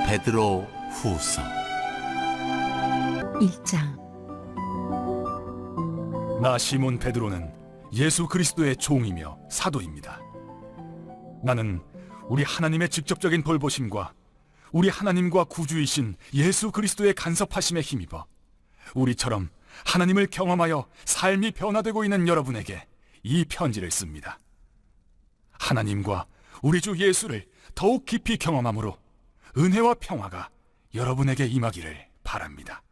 베드로 후서 1장. 나 시몬 베드로는 예수 그리스도의 종이며 사도입니다. 나는 우리 하나님의 직접적인 돌보심과 우리 하나님과 구주이신 예수 그리스도의 간섭하심에 힘입어 우리처럼 하나님을 경험하여 삶이 변화되고 있는 여러분에게 이 편지를 씁니다. 하나님과 우리 주 예수를 더욱 깊이 경험함으로 은혜와 평화가 여러분에게 임하기를 바랍니다.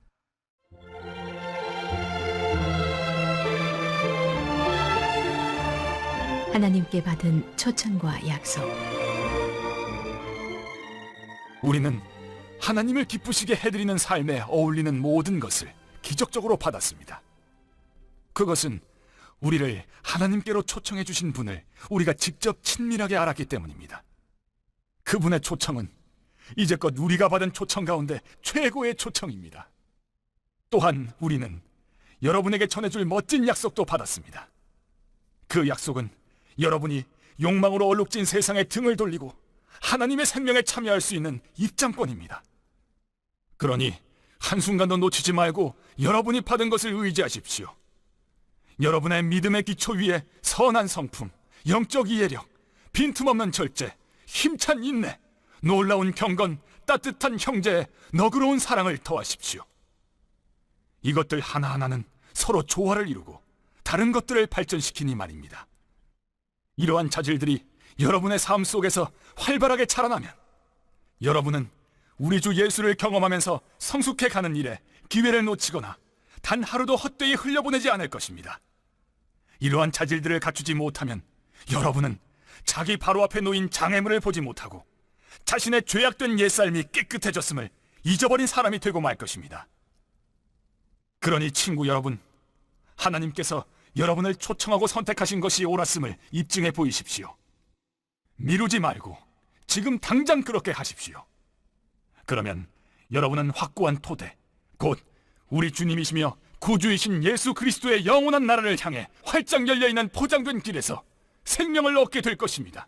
하나님께 받은 초청과 약속. 우리는 하나님을 기쁘시게 해드리는 삶에 어울리는 모든 것을 기적적으로 받았습니다. 그것은 우리를 하나님께로 초청해 주신 분을 우리가 직접 친밀하게 알았기 때문입니다. 그분의 초청은 이제껏 우리가 받은 초청 가운데 최고의 초청입니다. 또한 우리는 여러분에게 전해줄 멋진 약속도 받았습니다. 그 약속은 여러분이 욕망으로 얼룩진 세상에 등을 돌리고 하나님의 생명에 참여할 수 있는 입장권입니다. 그러니 한순간도 놓치지 말고 여러분이 받은 것을 의지하십시오. 여러분의 믿음의 기초 위에 선한 성품, 영적 이해력, 빈틈없는 절제, 힘찬 인내, 놀라운 경건, 따뜻한 형제의 너그러운 사랑을 더하십시오. 이것들 하나하나는 서로 조화를 이루고 다른 것들을 발전시키니 말입니다. 이러한 자질들이 여러분의 삶 속에서 활발하게 자라나면 여러분은 우리 주 예수를 경험하면서 성숙해 가는 일에 기회를 놓치거나 단 하루도 헛되이 흘려보내지 않을 것입니다. 이러한 자질들을 갖추지 못하면 여러분은 자기 바로 앞에 놓인 장애물을 보지 못하고 자신의 죄악된 옛삶이 깨끗해졌음을 잊어버린 사람이 되고 말 것입니다. 그러니 친구 여러분, 하나님께서 여러분을 초청하고 선택하신 것이 옳았음을 입증해 보이십시오. 미루지 말고 지금 당장 그렇게 하십시오. 그러면 여러분은 확고한 토대, 곧 우리 주님이시며 구주이신 예수 그리스도의 영원한 나라를 향해 활짝 열려있는 포장된 길에서 생명을 얻게 될 것입니다.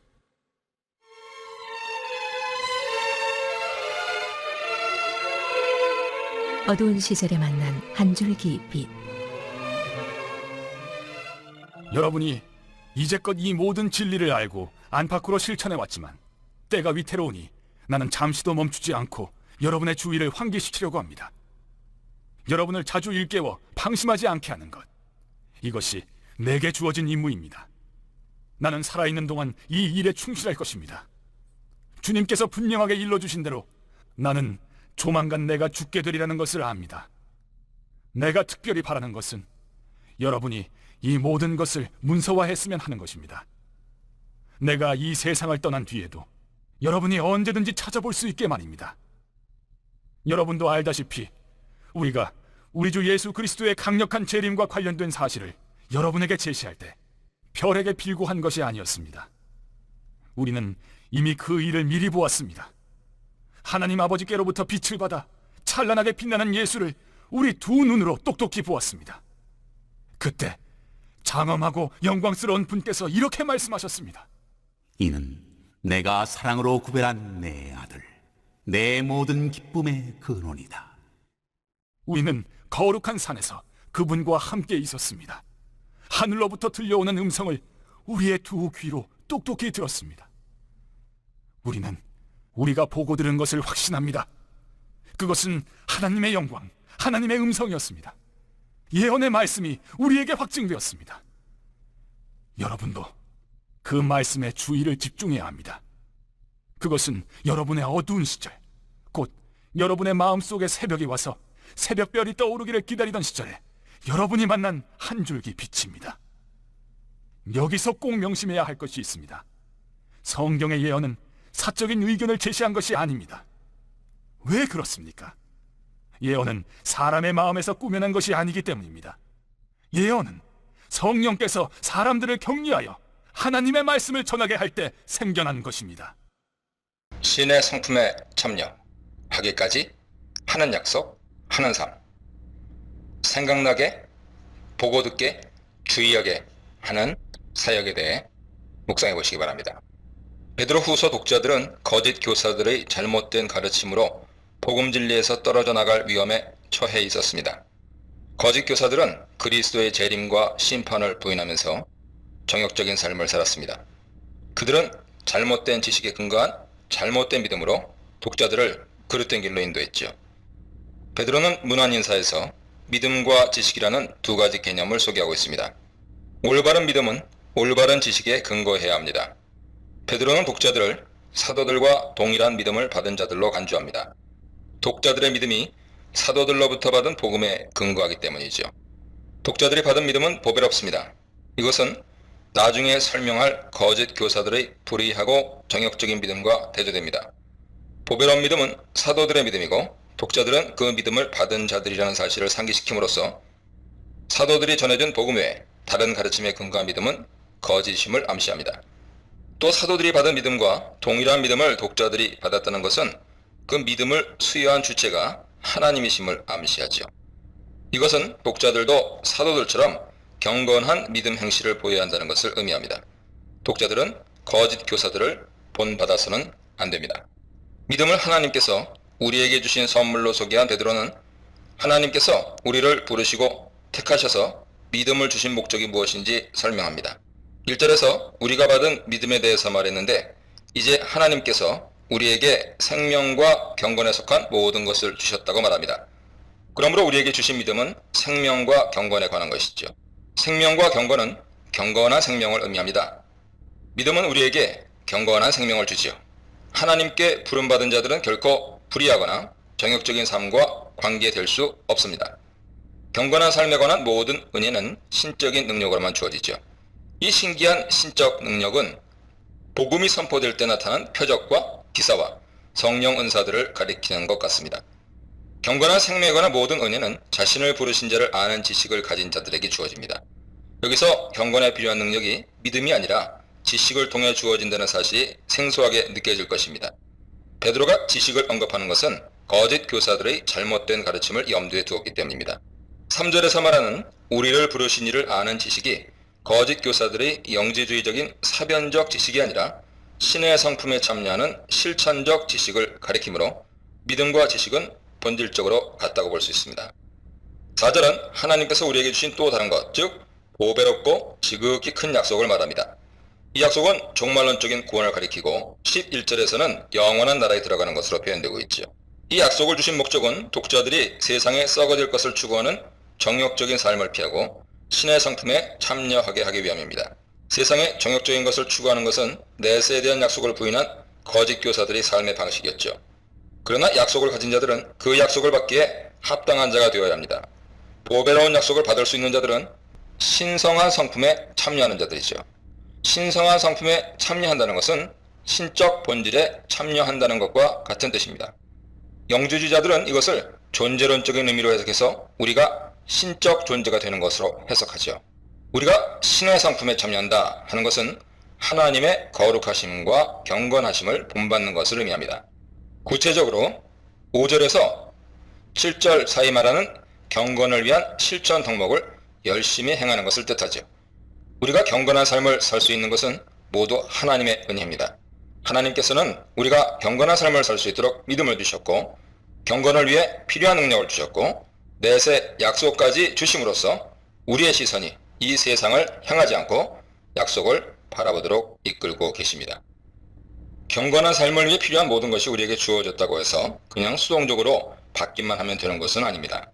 어두운 시절에 만난 한 줄기 빛. 여러분이 이제껏 이 모든 진리를 알고 안팎으로 실천해 왔지만 때가 위태로우니 나는 잠시도 멈추지 않고 여러분의 주의를 환기시키려고 합니다. 여러분을 자주 일깨워 방심하지 않게 하는 것, 이것이 내게 주어진 임무입니다. 나는 살아있는 동안 이 일에 충실할 것입니다. 주님께서 분명하게 일러주신 대로 나는 조만간 내가 죽게 되리라는 것을 압니다. 내가 특별히 바라는 것은 여러분이 이 모든 것을 문서화했으면 하는 것입니다. 내가 이 세상을 떠난 뒤에도 여러분이 언제든지 찾아볼 수 있게 말입니다. 여러분도 알다시피 우리가 우리 주 예수 그리스도의 강력한 재림과 관련된 사실을 여러분에게 제시할 때 별에게 빌고한 것이 아니었습니다. 우리는 이미 그 일을 미리 보았습니다. 하나님 아버지께로부터 빛을 받아 찬란하게 빛나는 예수를 우리 두 눈으로 똑똑히 보았습니다. 그때 장엄하고 영광스러운 분께서 이렇게 말씀하셨습니다. 이는 내가 사랑으로 구별한 내 아들, 내 모든 기쁨의 근원이다. 우리는 거룩한 산에서 그분과 함께 있었습니다. 하늘로부터 들려오는 음성을 우리의 두 귀로 똑똑히 들었습니다. 우리는 우리가 보고 들은 것을 확신합니다. 그것은 하나님의 영광, 하나님의 음성이었습니다. 예언의 말씀이 우리에게 확증되었습니다. 여러분도 그 말씀에 주의를 집중해야 합니다. 그것은 여러분의 어두운 시절, 곧 여러분의 마음속에 새벽이 와서 새벽별이 떠오르기를 기다리던 시절에 여러분이 만난 한 줄기 빛입니다. 여기서 꼭 명심해야 할 것이 있습니다. 성경의 예언은 사적인 의견을 제시한 것이 아닙니다. 왜 그렇습니까? 예언은 사람의 마음에서 꾸며낸 것이 아니기 때문입니다. 예언은 성령께서 사람들을 격리하여 하나님의 말씀을 전하게 할 때 생겨난 것입니다. 신의 성품에 참여하기까지 하는 약속, 하는 삶. 생각나게, 보고 듣게, 주의하게 하는 사역에 대해 묵상해 보시기 바랍니다. 베드로 후서 독자들은 거짓 교사들의 잘못된 가르침으로 복음 진리에서 떨어져 나갈 위험에 처해 있었습니다. 거짓 교사들은 그리스도의 재림과 심판을 부인하면서 정욕적인 삶을 살았습니다. 그들은 잘못된 지식에 근거한 잘못된 믿음으로 독자들을 그릇된 길로 인도했죠. 베드로는 문안인사에서 믿음과 지식이라는 두 가지 개념을 소개하고 있습니다. 올바른 믿음은 올바른 지식에 근거해야 합니다. 베드로는 독자들을 사도들과 동일한 믿음을 받은 자들로 간주합니다. 독자들의 믿음이 사도들로부터 받은 복음에 근거하기 때문이죠. 독자들이 받은 믿음은 보배롭습니다. 이것은 나중에 설명할 거짓 교사들의 불의하고 정욕적인 믿음과 대조됩니다. 보배로운 믿음은 사도들의 믿음이고 독자들은 그 믿음을 받은 자들이라는 사실을 상기시킴으로써 사도들이 전해준 복음 외에 다른 가르침에 근거한 믿음은 거짓임을 암시합니다. 또 사도들이 받은 믿음과 동일한 믿음을 독자들이 받았다는 것은 그 믿음을 수여한 주체가 하나님이심을 암시하지요. 이것은 독자들도 사도들처럼 경건한 믿음 행실을 보여야 한다는 것을 의미합니다. 독자들은 거짓 교사들을 본받아서는 안 됩니다. 믿음을 하나님께서 우리에게 주신 선물로 소개한 베드로는 하나님께서 우리를 부르시고 택하셔서 믿음을 주신 목적이 무엇인지 설명합니다. 1절에서 우리가 받은 믿음에 대해서 말했는데 이제 하나님께서 우리에게 생명과 경건에 속한 모든 것을 주셨다고 말합니다. 그러므로 우리에게 주신 믿음은 생명과 경건에 관한 것이죠. 생명과 경건은 경건한 생명을 의미합니다. 믿음은 우리에게 경건한 생명을 주지요. 하나님께 부름받은 자들은 결코 불의하거나 정욕적인 삶과 관계될 수 없습니다. 경건한 삶에 관한 모든 은혜는 신적인 능력으로만 주어지죠. 이 신기한 신적 능력은 복음이 선포될 때 나타난 표적과 기사와 성령 은사들을 가리키는 것 같습니다. 경건한 생명에 관한 모든 은혜는 자신을 부르신 자를 아는 지식을 가진 자들에게 주어집니다. 여기서 경건에 필요한 능력이 믿음이 아니라 지식을 통해 주어진다는 사실이 생소하게 느껴질 것입니다. 베드로가 지식을 언급하는 것은 거짓 교사들의 잘못된 가르침을 염두에 두었기 때문입니다. 3절에서 말하는 우리를 부르신 이를 아는 지식이 거짓 교사들의 영지주의적인 사변적 지식이 아니라 신의 성품에 참여하는 실천적 지식을 가리키므로 믿음과 지식은 본질적으로 같다고 볼 수 있습니다. 4절은 하나님께서 우리에게 주신 또 다른 것, 즉 보배롭고 지극히 큰 약속을 말합니다. 이 약속은 종말론적인 구원을 가리키고 11절에서는 영원한 나라에 들어가는 것으로 표현되고 있죠. 이 약속을 주신 목적은 독자들이 세상에 썩어질 것을 추구하는 정욕적인 삶을 피하고 신의 성품에 참여하게 하기 위함입니다. 세상에 정욕적인 것을 추구하는 것은 내세에 대한 약속을 부인한 거짓 교사들의 삶의 방식이었죠. 그러나 약속을 가진 자들은 그 약속을 받기에 합당한 자가 되어야 합니다. 보배로운 약속을 받을 수 있는 자들은 신성한 성품에 참여하는 자들이죠. 신성한 성품에 참여한다는 것은 신적 본질에 참여한다는 것과 같은 뜻입니다. 영주주의자들은 이것을 존재론적인 의미로 해석해서 우리가 신적 존재가 되는 것으로 해석하죠. 우리가 신의 성품에 참여한다 하는 것은 하나님의 거룩하심과 경건하심을 본받는 것을 의미합니다. 구체적으로 5절에서 7절 사이 말하는 경건을 위한 실천 덕목을 열심히 행하는 것을 뜻하죠. 우리가 경건한 삶을 살 수 있는 것은 모두 하나님의 은혜입니다. 하나님께서는 우리가 경건한 삶을 살 수 있도록 믿음을 주셨고 경건을 위해 필요한 능력을 주셨고 내세 약속까지 주심으로써 우리의 시선이 이 세상을 향하지 않고 약속을 바라보도록 이끌고 계십니다. 경건한 삶을 위해 필요한 모든 것이 우리에게 주어졌다고 해서 그냥 수동적으로 받기만 하면 되는 것은 아닙니다.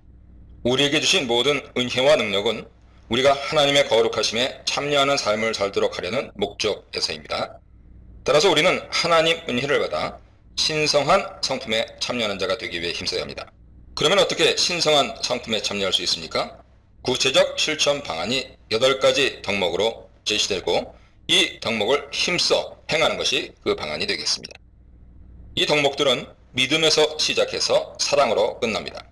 우리에게 주신 모든 은혜와 능력은 우리가 하나님의 거룩하심에 참여하는 삶을 살도록 하려는 목적에서입니다. 따라서 우리는 하나님 은혜를 받아 신성한 성품에 참여하는 자가 되기 위해 힘써야 합니다. 그러면 어떻게 신성한 성품에 참여할 수 있습니까? 구체적 실천 방안이 8가지 덕목으로 제시되고 이 덕목을 힘써 행하는 것이 그 방안이 되겠습니다. 이 덕목들은 믿음에서 시작해서 사랑으로 끝납니다.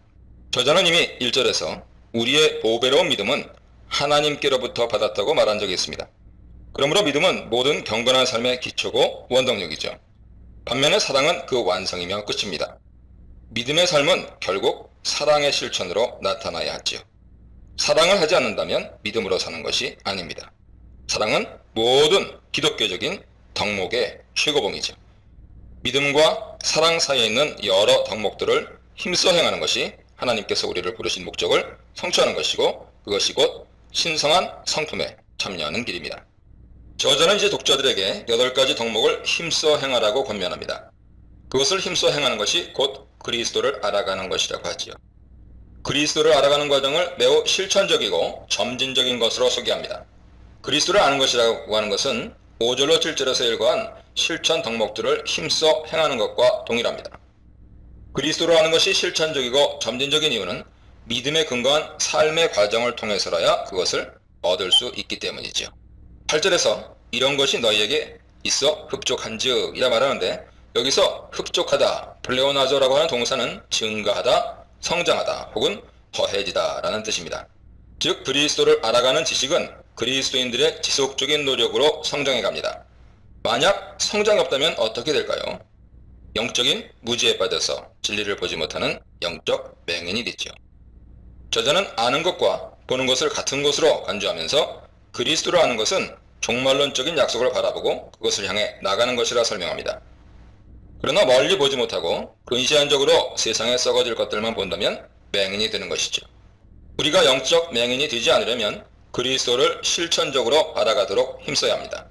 저자는 이미 1절에서 우리의 보배로운 믿음은 하나님께로부터 받았다고 말한 적이 있습니다. 그러므로 믿음은 모든 경건한 삶의 기초고 원동력이죠. 반면에 사랑은 그 완성이며 끝입니다. 믿음의 삶은 결국 사랑의 실천으로 나타나야 하지요. 사랑을 하지 않는다면 믿음으로 사는 것이 아닙니다. 사랑은 모든 기독교적인 덕목의 최고봉이죠. 믿음과 사랑 사이에 있는 여러 덕목들을 힘써 행하는 것이 하나님께서 우리를 부르신 목적을 성취하는 것이고, 그것이 곧 신성한 성품에 참여하는 길입니다. 저자는 이제 독자들에게 8가지 덕목을 힘써 행하라고 권면합니다. 그것을 힘써 행하는 것이 곧 그리스도를 알아가는 것이라고 하지요. 그리스도를 알아가는 과정을 매우 실천적이고 점진적인 것으로 소개합니다. 그리스도를 아는 것이라고 하는 것은 5절로 7절에서 일과한 실천 덕목들을 힘써 행하는 것과 동일합니다. 그리스도를 아는 것이 실천적이고 점진적인 이유는 믿음에 근거한 삶의 과정을 통해서라야 그것을 얻을 수 있기 때문이죠. 8절에서 이런 것이 너희에게 있어 흡족한즉 이라 말하는데, 여기서 흡족하다, 플레오나조라고 하는 동사는 증가하다, 성장하다 혹은 더해지다 라는 뜻입니다. 즉 그리스도를 알아가는 지식은 그리스도인들의 지속적인 노력으로 성장해 갑니다. 만약 성장이 없다면 어떻게 될까요? 영적인 무지에 빠져서 진리를 보지 못하는 영적 맹인이 되죠. 저자는 아는 것과 보는 것을 같은 것으로 간주하면서 그리스도를 아는 것은 종말론적인 약속을 바라보고 그것을 향해 나가는 것이라 설명합니다. 그러나 멀리 보지 못하고 근시안적으로 세상에 썩어질 것들만 본다면 맹인이 되는 것이죠. 우리가 영적 맹인이 되지 않으려면 그리스도를 실천적으로 알아가도록 힘써야 합니다.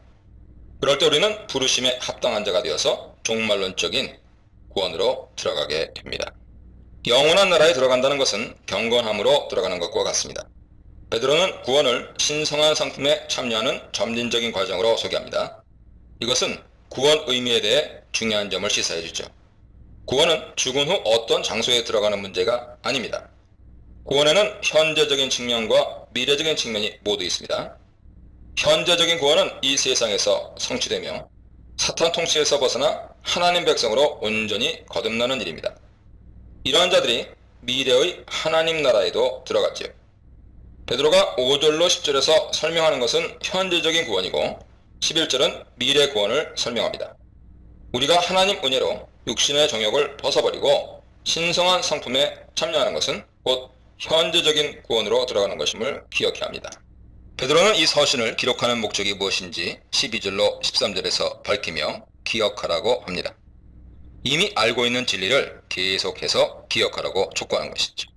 그럴 때 우리는 부르심에 합당한 자가 되어서 종말론적인 구원으로 들어가게 됩니다. 영원한 나라에 들어간다는 것은 경건함으로 들어가는 것과 같습니다. 베드로는 구원을 신성한 상품에 참여하는 점진적인 과정으로 소개합니다. 이것은 구원 의미에 대해 중요한 점을 시사해 주죠. 구원은 죽은 후 어떤 장소에 들어가는 문제가 아닙니다. 구원에는 현재적인 측면과 미래적인 측면이 모두 있습니다. 현재적인 구원은 이 세상에서 성취되며 사탄 통치에서 벗어나 하나님 백성으로 온전히 거듭나는 일입니다. 이러한 자들이 미래의 하나님 나라에도 들어갔지요. 베드로가 5절로 10절에서 설명하는 것은 현재적인 구원이고 11절은 미래 구원을 설명합니다. 우리가 하나님 은혜로 육신의 정욕을 벗어버리고 신성한 성품에 참여하는 것은 곧 현재적인 구원으로 들어가는 것임을 기억해야 합니다. 베드로는 이 서신을 기록하는 목적이 무엇인지 12절로 13절에서 밝히며 기억하라고 합니다. 이미 알고 있는 진리를 계속해서 기억하라고 촉구하는 것이죠.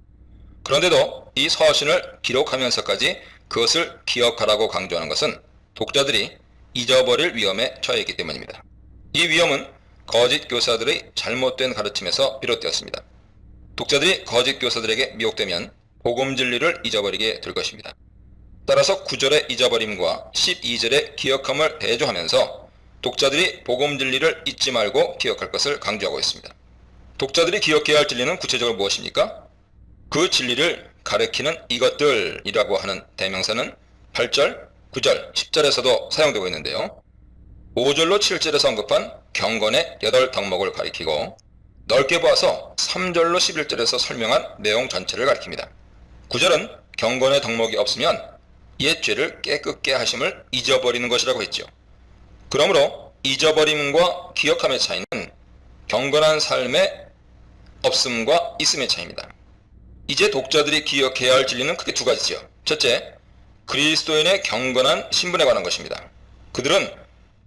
그런데도 이 서신을 기록하면서까지 그것을 기억하라고 강조하는 것은 독자들이 잊어버릴 위험에 처해 있기 때문입니다. 이 위험은 거짓 교사들의 잘못된 가르침에서 비롯되었습니다. 독자들이 거짓 교사들에게 미혹되면 복음 진리를 잊어버리게 될 것입니다. 따라서 9절의 잊어버림과 12절의 기억함을 대조하면서 독자들이 복음 진리를 잊지 말고 기억할 것을 강조하고 있습니다. 독자들이 기억해야 할 진리는 구체적으로 무엇입니까? 그 진리를 가리키는 이것들이라고 하는 대명사는 8절, 9절, 10절에서도 사용되고 있는데요. 5절로 7절에서 언급한 경건의 8덕목을 가리키고 넓게 보아서 3절로 11절에서 설명한 내용 전체를 가리킵니다. 9절은 경건의 덕목이 없으면 옛 죄를 깨끗게 하심을 잊어버리는 것이라고 했죠. 그러므로 잊어버림과 기억함의 차이는 경건한 삶의 없음과 있음의 차이입니다. 이제 독자들이 기억해야 할 진리는 크게 두 가지죠. 첫째, 그리스도인의 경건한 신분에 관한 것입니다. 그들은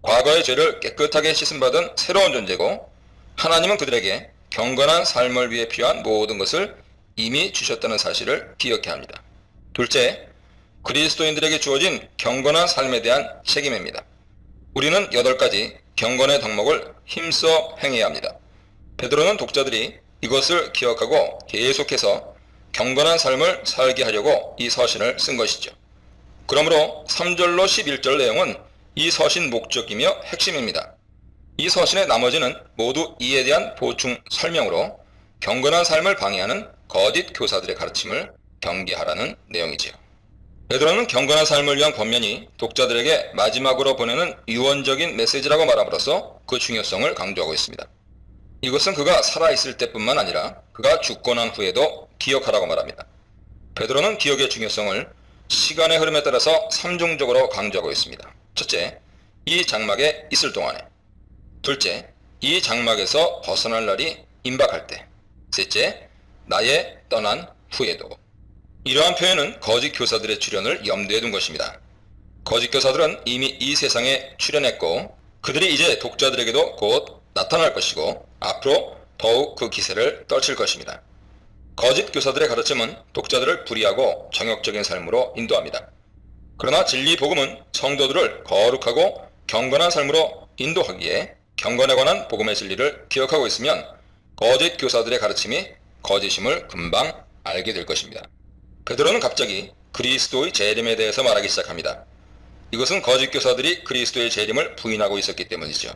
과거의 죄를 깨끗하게 씻음받은 새로운 존재고 하나님은 그들에게 경건한 삶을 위해 필요한 모든 것을 이미 주셨다는 사실을 기억해야 합니다. 둘째, 그리스도인들에게 주어진 경건한 삶에 대한 책임입니다. 우리는 8가지 경건의 덕목을 힘써 행해야 합니다. 베드로는 독자들이 이것을 기억하고 계속해서 경건한 삶을 살게 하려고 이 서신을 쓴 것이죠. 그러므로 3절로 11절 내용은 이 서신 목적이며 핵심입니다. 이 서신의 나머지는 모두 이에 대한 보충 설명으로 경건한 삶을 방해하는 거짓 교사들의 가르침을 경계하라는 내용이지요. 베드로는 경건한 삶을 위한 권면이 독자들에게 마지막으로 보내는 유언적인 메시지라고 말함으로써 그 중요성을 강조하고 있습니다. 이것은 그가 살아있을 때뿐만 아니라 그가 죽고 난 후에도 기억하라고 말합니다. 베드로는 기억의 중요성을 시간의 흐름에 따라서 3중적으로 강조하고 있습니다. 첫째, 이 장막에 있을 동안에. 둘째, 이 장막에서 벗어날 날이 임박할 때. 셋째, 나의 떠난 후에도. 이러한 표현은 거짓 교사들의 출현을 염두에 둔 것입니다. 거짓 교사들은 이미 이 세상에 출현했고 그들이 이제 독자들에게도 곧 나타날 것이고 앞으로 더욱 그 기세를 떨칠 것입니다. 거짓 교사들의 가르침은 독자들을 불의하고 정욕적인 삶으로 인도합니다. 그러나 진리 복음은 성도들을 거룩하고 경건한 삶으로 인도하기에 경건에 관한 복음의 진리를 기억하고 있으면 거짓 교사들의 가르침이 거짓임을 금방 알게 될 것입니다. 베드로는 갑자기 그리스도의 재림에 대해서 말하기 시작합니다. 이것은 거짓 교사들이 그리스도의 재림을 부인하고 있었기 때문이죠.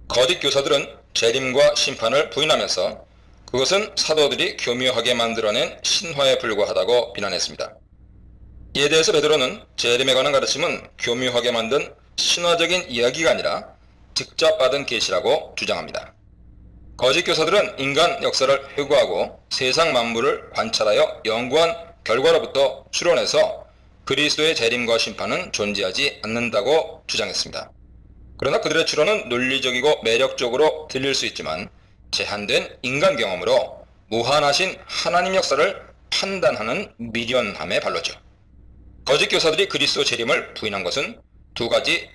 거짓 교사들은 재림과 심판을 부인하면서 그것은 사도들이 교묘하게 만들어낸 신화에 불과하다고 비난했습니다. 이에 대해서 베드로는 재림에 관한 가르침은 교묘하게 만든 신화적인 이야기가 아니라 직접 받은 계시라고 주장합니다. 거짓 교사들은 인간 역사를 회고하고 세상 만물을 관찰하여 연구한 결과로부터 추론해서 그리스도의 재림과 심판은 존재하지 않는다고 주장했습니다. 그러나 그들의 추론은 논리적이고 매력적으로 들릴 수 있지만 제한된 인간 경험으로 무한하신 하나님 역사를 판단하는 미련함에 발로죠. 거짓 교사들이 그리스도 재림을 부인한 것은 두 가지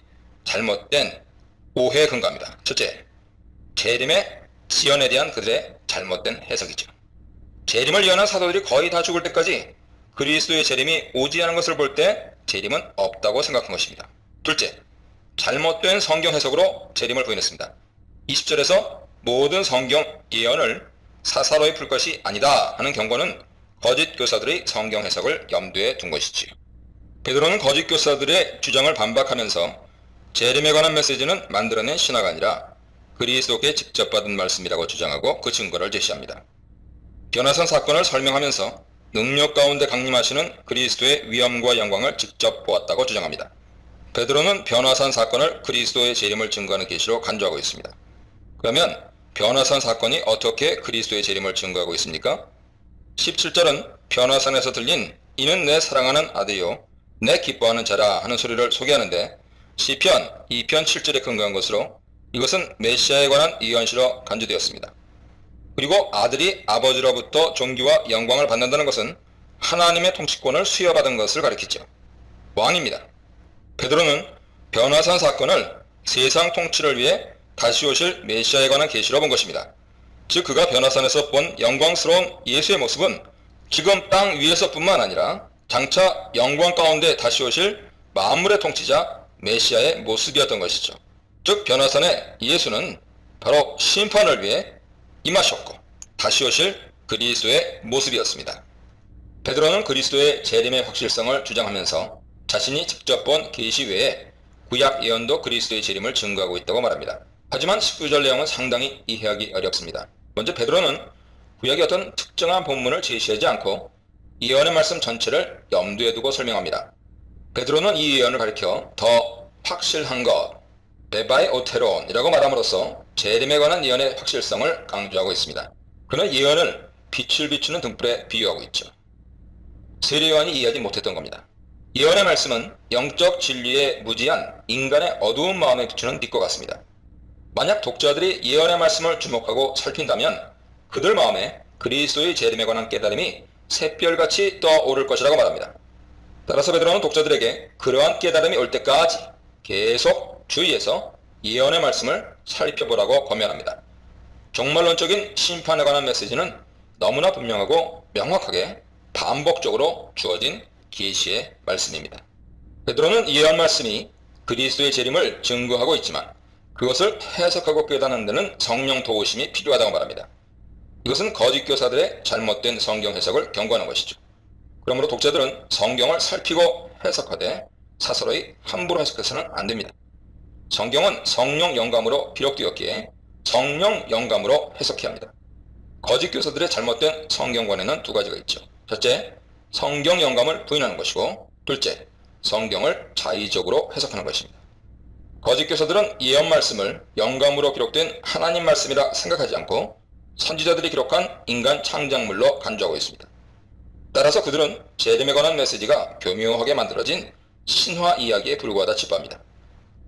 잘못된 오해에 근거합니다. 첫째, 재림의 지연에 대한 그들의 잘못된 해석이죠. 재림을 예언한 사도들이 거의 다 죽을 때까지 그리스도의 재림이 오지 않은 것을 볼 때 재림은 없다고 생각한 것입니다. 둘째, 잘못된 성경 해석으로 재림을 부인했습니다. 20절에서 모든 성경 예언을 사사로이 풀 것이 아니다 하는 경고는 거짓 교사들의 성경 해석을 염두에 둔 것이지요. 베드로는 거짓 교사들의 주장을 반박하면서 재림에 관한 메시지는 만들어낸 신화가 아니라 그리스도께 직접 받은 말씀이라고 주장하고 그 증거를 제시합니다. 변화산 사건을 설명하면서 능력 가운데 강림하시는 그리스도의 위엄과 영광을 직접 보았다고 주장합니다. 베드로는 변화산 사건을 그리스도의 재림을 증거하는 계시로 간주하고 있습니다. 그러면 변화산 사건이 어떻게 그리스도의 재림을 증거하고 있습니까? 17절은 변화산에서 들린 이는 내 사랑하는 아들이요 내 기뻐하는 자라 하는 소리를 소개하는데 시편 2편 7절에 근거한 것으로 이것은 메시아에 관한 예언시로 간주되었습니다. 그리고 아들이 아버지로부터 존귀와 영광을 받는다는 것은 하나님의 통치권을 수여받은 것을 가리키죠. 왕입니다. 베드로는 변화산 사건을 세상 통치를 위해 다시 오실 메시아에 관한 계시로 본 것입니다. 즉 그가 변화산에서 본 영광스러운 예수의 모습은 지금 땅 위에서뿐만 아니라 장차 영광 가운데 다시 오실 만물의 통치자 메시아의 모습이었던 것이죠. 즉 변화산의 예수는 바로 심판을 위해 임하셨고 다시 오실 그리스도의 모습이었습니다. 베드로는 그리스도의 재림의 확실성을 주장하면서 자신이 직접 본 계시 외에 구약 예언도 그리스도의 재림을 증거하고 있다고 말합니다. 하지만 19절 내용은 상당히 이해하기 어렵습니다. 먼저 베드로는 구약의 어떤 특정한 본문을 제시하지 않고 예언의 말씀 전체를 염두에 두고 설명합니다. 베드로는 이 예언을 가리켜 더 확실한 것, 베바이 오테론이라고 말함으로써 재림에 관한 예언의 확실성을 강조하고 있습니다. 그는 예언을 빛을 비추는 등불에 비유하고 있죠. 세례요한이 이해하지 못했던 겁니다. 예언의 말씀은 영적 진리에 무지한 인간의 어두운 마음에 비추는 빛과 같습니다. 만약 독자들이 예언의 말씀을 주목하고 살핀다면 그들 마음에 그리스도의 재림에 관한 깨달음이 샛별같이 떠오를 것이라고 말합니다. 따라서 베드로는 독자들에게 그러한 깨달음이 올 때까지 계속 주의해서 예언의 말씀을 살펴보라고 권면합니다. 종말론적인 심판에 관한 메시지는 너무나 분명하고 명확하게 반복적으로 주어진 계시의 말씀입니다. 베드로는 예언 말씀이 그리스도의 재림을 증거하고 있지만 그것을 해석하고 깨닫는 데는 성령 도우심이 필요하다고 말합니다. 이것은 거짓 교사들의 잘못된 성경 해석을 경고하는 것이죠. 그러므로 독자들은 성경을 살피고 해석하되 사사로이 함부로 해석해서는 안 됩니다. 성경은 성령 영감으로 기록되었기에 성령 영감으로 해석해야 합니다. 거짓 교사들의 잘못된 성경관에는 두 가지가 있죠. 첫째, 성경 영감을 부인하는 것이고 둘째, 성경을 자의적으로 해석하는 것입니다. 거짓 교사들은 예언 말씀을 영감으로 기록된 하나님 말씀이라 생각하지 않고 선지자들이 기록한 인간 창작물로 간주하고 있습니다. 따라서 그들은 재림에 관한 메시지가 교묘하게 만들어진 신화 이야기에 불과하다 짚어합니다.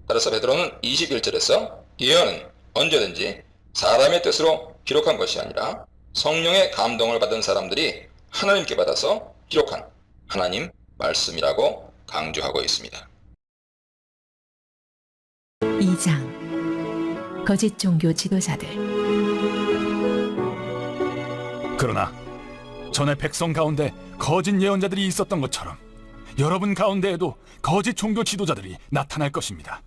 따라서 베드로는 21절에서 예언은 언제든지 사람의 뜻으로 기록한 것이 아니라 성령의 감동을 받은 사람들이 하나님께 받아서 기록한 하나님 말씀이라고 강조하고 있습니다. 2장 거짓 종교 지도자들. 그러나 전에 백성 가운데 거짓 예언자들이 있었던 것처럼 여러분 가운데에도 거짓 종교 지도자들이 나타날 것입니다.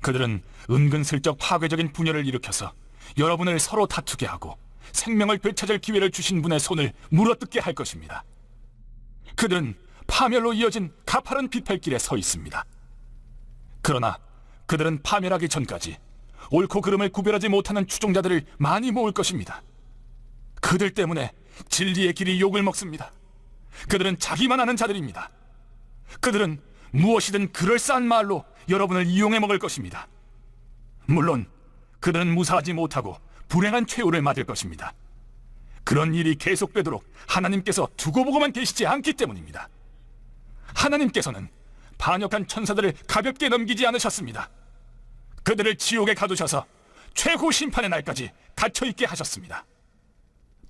그들은 은근슬쩍 파괴적인 분열을 일으켜서 여러분을 서로 다투게 하고 생명을 되찾을 기회를 주신 분의 손을 물어뜯게 할 것입니다. 그들은 파멸로 이어진 가파른 비탈길에 서 있습니다. 그러나 그들은 파멸하기 전까지 옳고 그름을 구별하지 못하는 추종자들을 많이 모을 것입니다. 그들 때문에 진리의 길이 욕을 먹습니다. 그들은 자기만 아는 자들입니다. 그들은 무엇이든 그럴싸한 말로 여러분을 이용해 먹을 것입니다. 물론 그들은 무사하지 못하고 불행한 최후를 맞을 것입니다. 그런 일이 계속되도록 하나님께서 두고 보고만 계시지 않기 때문입니다. 하나님께서는 반역한 천사들을 가볍게 넘기지 않으셨습니다. 그들을 지옥에 가두셔서 최후 심판의 날까지 갇혀있게 하셨습니다.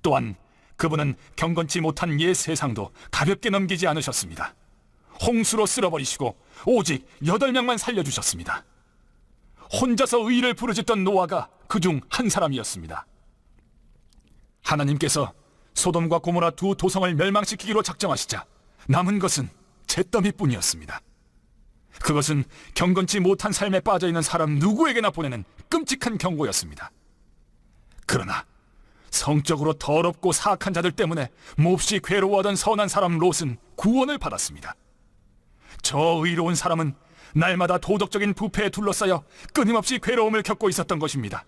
또한 그분은 경건치 못한 옛 세상도 가볍게 넘기지 않으셨습니다. 홍수로 쓸어버리시고 오직 8명만 살려주셨습니다. 혼자서 의를 부르짖던 노아가 그중 한 사람이었습니다. 하나님께서 소돔과 고모라 두 도성을 멸망시키기로 작정하시자 남은 것은 잿더미뿐이었습니다. 그것은 경건치 못한 삶에 빠져있는 사람 누구에게나 보내는 끔찍한 경고였습니다. 그러나 성적으로 더럽고 사악한 자들 때문에 몹시 괴로워하던 선한 사람 롯은 구원을 받았습니다. 저 의로운 사람은 날마다 도덕적인 부패에 둘러싸여 끊임없이 괴로움을 겪고 있었던 것입니다.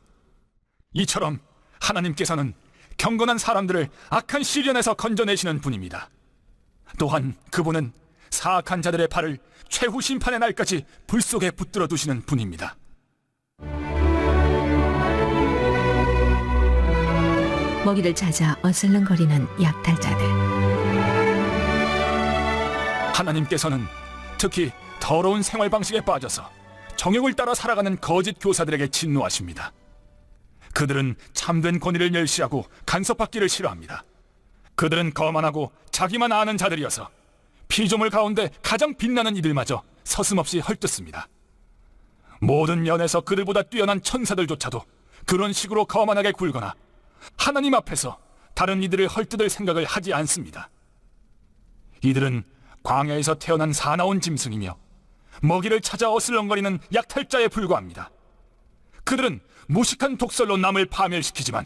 이처럼 하나님께서는 경건한 사람들을 악한 시련에서 건져내시는 분입니다. 또한 그분은 사악한 자들의 발을 최후 심판의 날까지 불 속에 붙들어 두시는 분입니다. 먹이를 찾아 어슬렁거리는 약탈자들. 하나님께서는 특히 더러운 생활 방식에 빠져서 정욕을 따라 살아가는 거짓 교사들에게 진노하십니다. 그들은 참된 권위를 멸시하고 간섭받기를 싫어합니다. 그들은 거만하고 자기만 아는 자들이어서 피조물 가운데 가장 빛나는 이들마저 서슴없이 헐뜯습니다. 모든 면에서 그들보다 뛰어난 천사들조차도 그런 식으로 거만하게 굴거나 하나님 앞에서 다른 이들을 헐뜯을 생각을 하지 않습니다. 이들은 광야에서 태어난 사나운 짐승이며 먹이를 찾아 어슬렁거리는 약탈자에 불과합니다. 그들은 무식한 독설로 남을 파멸시키지만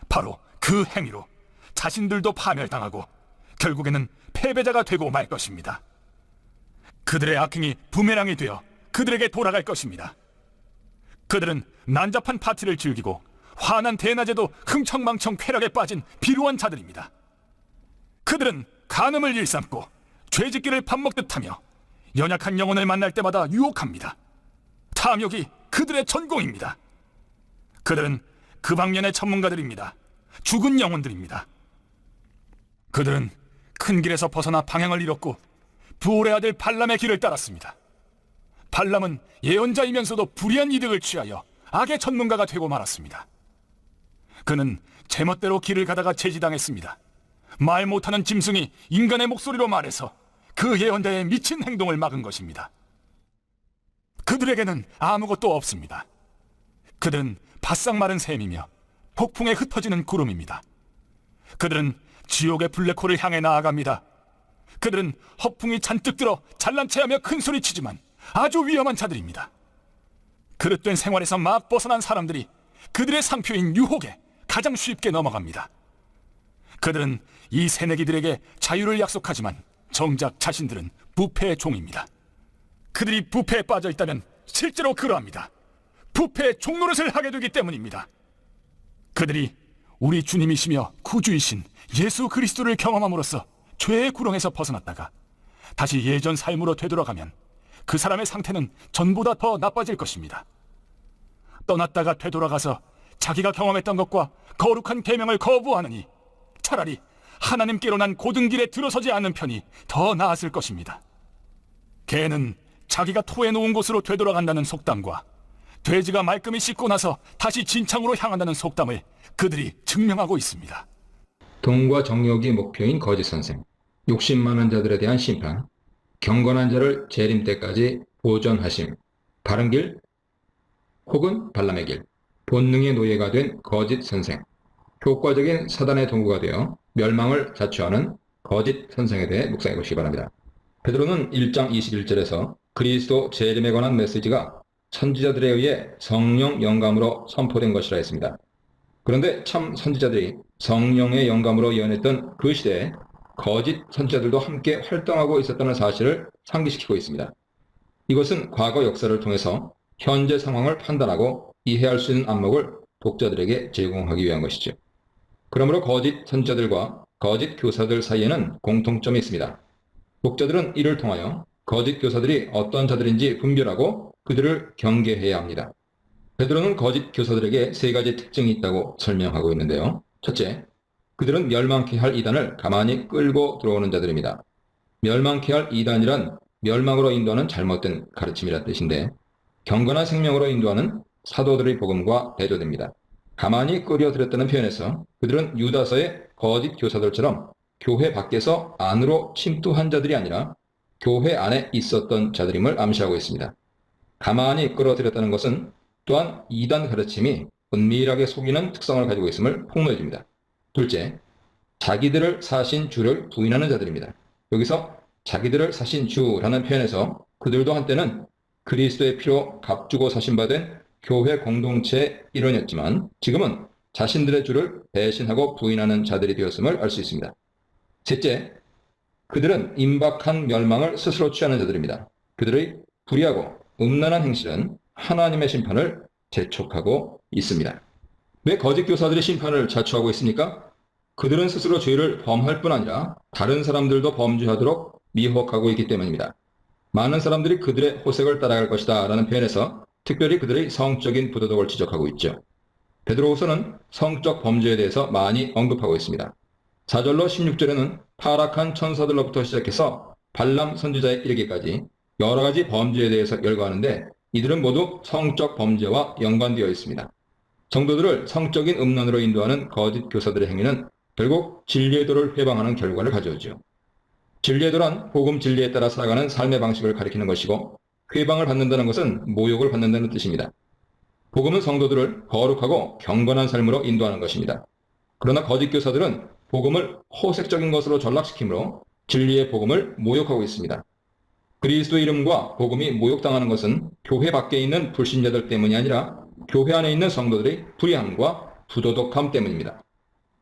바로 그 행위로 자신들도 파멸당하고 결국에는 패배자가 되고 말 것입니다. 그들의 악행이 부메랑이 되어 그들에게 돌아갈 것입니다. 그들은 난잡한 파티를 즐기고 환한 대낮에도 흥청망청 쾌락에 빠진 비루한 자들입니다. 그들은 간음을 일삼고 죄짓기를 밥 먹듯 하며 연약한 영혼을 만날 때마다 유혹합니다. 탐욕이 그들의 전공입니다. 그들은 그 방면의 전문가들입니다. 죽은 영혼들입니다. 그들은 큰 길에서 벗어나 방향을 잃었고 부올의 아들 발람의 길을 따랐습니다. 발람은 예언자이면서도 불의한 이득을 취하여 악의 전문가가 되고 말았습니다. 그는 제멋대로 길을 가다가 제지당했습니다. 말 못하는 짐승이 인간의 목소리로 말해서 그 예언자의 미친 행동을 막은 것입니다. 그들에게는 아무것도 없습니다. 그들은 바싹 마른 샘이며 폭풍에 흩어지는 구름입니다. 그들은 지옥의 블랙홀을 향해 나아갑니다. 그들은 허풍이 잔뜩 들어 잘난 체하며 큰 소리치지만 아주 위험한 자들입니다. 그릇된 생활에서 막 벗어난 사람들이 그들의 상표인 유혹에 가장 쉽게 넘어갑니다. 그들은 이 새내기들에게 자유를 약속하지만 정작 자신들은 부패의 종입니다. 그들이 부패에 빠져 있다면 실제로 그러합니다. 부패의 종노릇을 하게 되기 때문입니다. 그들이 우리 주님이시며 구주이신 예수 그리스도를 경험함으로써 죄의 구렁에서 벗어났다가 다시 예전 삶으로 되돌아가면 그 사람의 상태는 전보다 더 나빠질 것입니다. 떠났다가 되돌아가서 자기가 경험했던 것과 거룩한 계명을 거부하느니 차라리 하나님께로 난 고든 길에 들어서지 않는 편이 더 나았을 것입니다. 개는 자기가 토해 놓은 곳으로 되돌아간다는 속담과 돼지가 말끔히 씻고 나서 다시 진창으로 향한다는 속담을 그들이 증명하고 있습니다. 돈과 정욕이 목표인 거짓 선생, 욕심 많은 자들에 대한 심판, 경건한 자를 재림 때까지 보존하심, 바른 길 혹은 발람의 길, 본능의 노예가 된 거짓 선생, 효과적인 사단의 도구가 되어 멸망을 자초하는 거짓 선생에 대해 묵상해 보시기 바랍니다. 베드로는 1장 21절에서 그리스도 재림에 관한 메시지가 선지자들에 의해 성령 영감으로 선포된 것이라 했습니다. 그런데 참 선지자들이 성령의 영감으로 예언했던 그 시대에 거짓 선지자들도 함께 활동하고 있었다는 사실을 상기시키고 있습니다. 이것은 과거 역사를 통해서 현재 상황을 판단하고 이해할 수 있는 안목을 독자들에게 제공하기 위한 것이죠. 그러므로 거짓 선지자들과 거짓 교사들 사이에는 공통점이 있습니다. 독자들은 이를 통하여 거짓 교사들이 어떤 자들인지 분별하고 그들을 경계해야 합니다. 베드로는 거짓 교사들에게 세 가지 특징이 있다고 설명하고 있는데요. 첫째, 그들은 멸망케 할 이단을 가만히 끌고 들어오는 자들입니다. 멸망케 할 이단이란 멸망으로 인도하는 잘못된 가르침이란 뜻인데 경건한 생명으로 인도하는 사도들의 복음과 대조됩니다. 가만히 끌어들였다는 표현에서 그들은 유다서의 거짓 교사들처럼 교회 밖에서 안으로 침투한 자들이 아니라 교회 안에 있었던 자들임을 암시하고 있습니다. 가만히 끌어들였다는 것은 또한 이단 가르침이 은밀하게 속이는 특성을 가지고 있음을 폭로해줍니다. 둘째, 자기들을 사신 주를 부인하는 자들입니다. 여기서 자기들을 사신 주라는 표현에서 그들도 한때는 그리스도의 피로 값주고 사신 바 된 교회 공동체의 일원이었지만 지금은 자신들의 주를 배신하고 부인하는 자들이 되었음을 알 수 있습니다. 셋째, 그들은 임박한 멸망을 스스로 취하는 자들입니다. 그들의 불의하고 음란한 행실은 하나님의 심판을 재촉하고 있습니다. 왜 거짓 교사들이 심판을 자초하고 있습니까? 그들은 스스로 죄를 범할 뿐 아니라 다른 사람들도 범죄하도록 미혹하고 있기 때문입니다. 많은 사람들이 그들의 호색을 따라갈 것이다 라는 표현에서 특별히 그들의 성적인 부도덕을 지적하고 있죠. 베드로후서는 성적 범죄에 대해서 많이 언급하고 있습니다. 4절로 16절에는 타락한 천사들로부터 시작해서 발람 선지자에 이르기까지 여러 가지 범죄에 대해서 열거하는데 이들은 모두 성적 범죄와 연관되어 있습니다. 성도들을 성적인 음란으로 인도하는 거짓 교사들의 행위는 결국 진리의 도를 회방하는 결과를 가져오죠. 진리의 도란 복음 진리에 따라 살아가는 삶의 방식을 가리키는 것이고 회방을 받는다는 것은 모욕을 받는다는 뜻입니다. 복음은 성도들을 거룩하고 경건한 삶으로 인도하는 것입니다. 그러나 거짓 교사들은 복음을 호색적인 것으로 전락시키므로 진리의 복음을 모욕하고 있습니다. 그리스도 이름과 복음이 모욕당하는 것은 교회 밖에 있는 불신자들 때문이 아니라 교회 안에 있는 성도들의 불의함과 부도덕함 때문입니다.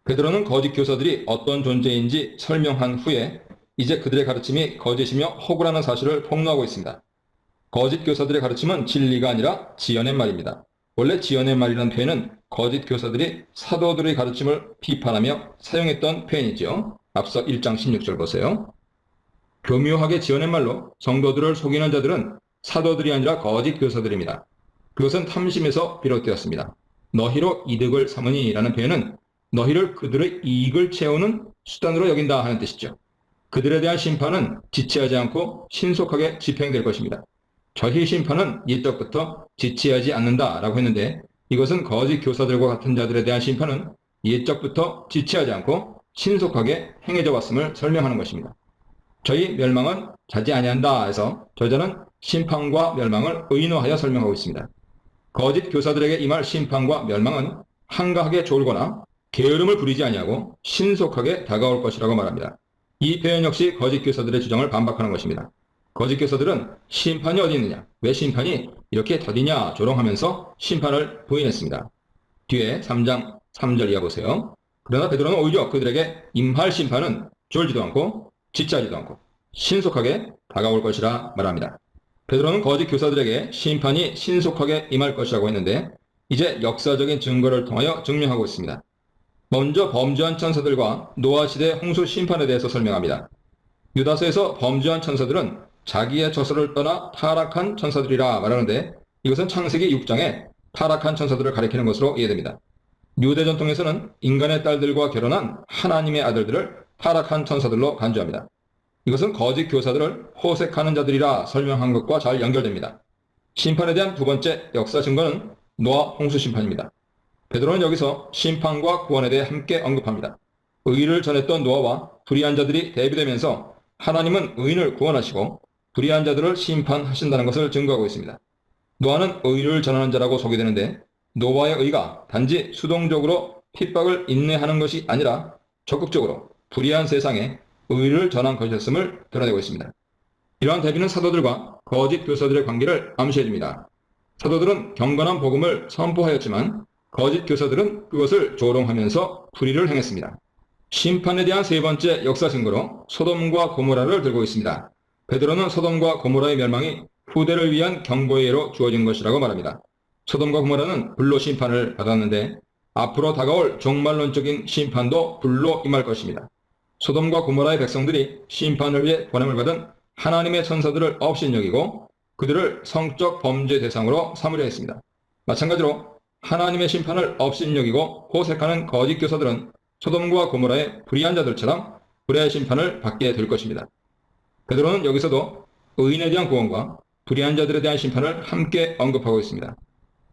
베드로는 거짓 교사들이 어떤 존재인지 설명한 후에 이제 그들의 가르침이 거짓이며 허구라는 사실을 폭로하고 있습니다. 거짓 교사들의 가르침은 진리가 아니라 지어낸 말입니다. 원래 지어낸 말이라는 표현은 거짓 교사들이 사도들의 가르침을 비판하며 사용했던 표현이지요. 앞서 1장 16절 보세요. 교묘하게 지어낸 말로 성도들을 속이는 자들은 사도들이 아니라 거짓 교사들입니다. 그것은 탐심에서 비롯되었습니다. 너희로 이득을 삼으니 라는 표현은 너희를 그들의 이익을 채우는 수단으로 여긴다 하는 뜻이죠. 그들에 대한 심판은 지체하지 않고 신속하게 집행될 것입니다. 저희 심판은 옛적부터 지체하지 않는다라고 했는데 이것은 거짓 교사들과 같은 자들에 대한 심판은 옛적부터 지체하지 않고 신속하게 행해져 왔음을 설명하는 것입니다. 저희 멸망은 자지 아니한다 해서 저자는 심판과 멸망을 의노하여 설명하고 있습니다. 거짓 교사들에게 임할 심판과 멸망은 한가하게 졸거나 게으름을 부리지 아니하고 신속하게 다가올 것이라고 말합니다. 이 표현 역시 거짓 교사들의 주장을 반박하는 것입니다. 거짓 교사들은 심판이 어디 있느냐, 왜 심판이 이렇게 더디냐 조롱하면서 심판을 부인했습니다. 뒤에 3장 3절 이하 보세요. 그러나 베드로는 오히려 그들에게 임할 심판은 졸지도 않고 지체하지도 않고 신속하게 다가올 것이라 말합니다. 베드로는 거짓 교사들에게 심판이 신속하게 임할 것이라고 했는데 이제 역사적인 증거를 통하여 증명하고 있습니다. 먼저 범죄한 천사들과 노아 시대 홍수 심판에 대해서 설명합니다. 유다서에서 범죄한 천사들은 자기의 저서를 떠나 타락한 천사들이라 말하는데 이것은 창세기 6장에 타락한 천사들을 가리키는 것으로 이해됩니다. 유대 전통에서는 인간의 딸들과 결혼한 하나님의 아들들을 타락한 천사들로 간주합니다. 이것은 거짓 교사들을 호색하는 자들이라 설명한 것과 잘 연결됩니다. 심판에 대한 두 번째 역사 증거는 노아 홍수 심판입니다. 베드로는 여기서 심판과 구원에 대해 함께 언급합니다. 의를 전했던 노아와 불의한 자들이 대비되면서 하나님은 의인을 구원하시고 불의한 자들을 심판하신다는 것을 증거하고 있습니다. 노아는 의를 전하는 자라고 소개되는데 노아의 의가 단지 수동적으로 핍박을 인내하는 것이 아니라 적극적으로 불의한 세상에 의를 전한 것이었음을 드러내고 있습니다. 이러한 대비는 사도들과 거짓 교사들의 관계를 암시해줍니다. 사도들은 경건한 복음을 선포하였지만 거짓 교사들은 그것을 조롱하면서 불의를 행했습니다. 심판에 대한 세 번째 역사 증거로 소돔과 고모라를 들고 있습니다. 베드로는 소돔과 고모라의 멸망이 후대를 위한 경고의 예로 주어진 것이라고 말합니다. 소돔과 고모라는 불로 심판을 받았는데 앞으로 다가올 종말론적인 심판도 불로 임할 것입니다. 소돔과 고모라의 백성들이 심판을 위해 보냄을 받은 하나님의 천사들을 업신여기고 그들을 성적 범죄 대상으로 삼으려 했습니다. 마찬가지로 하나님의 심판을 업신여기고 호색하는 거짓 교사들은 소돔과 고모라의 불의한 자들처럼 불의 심판을 받게 될 것입니다. 베드로는 여기서도 의인에 대한 구원과 불의한 자들에 대한 심판을 함께 언급하고 있습니다.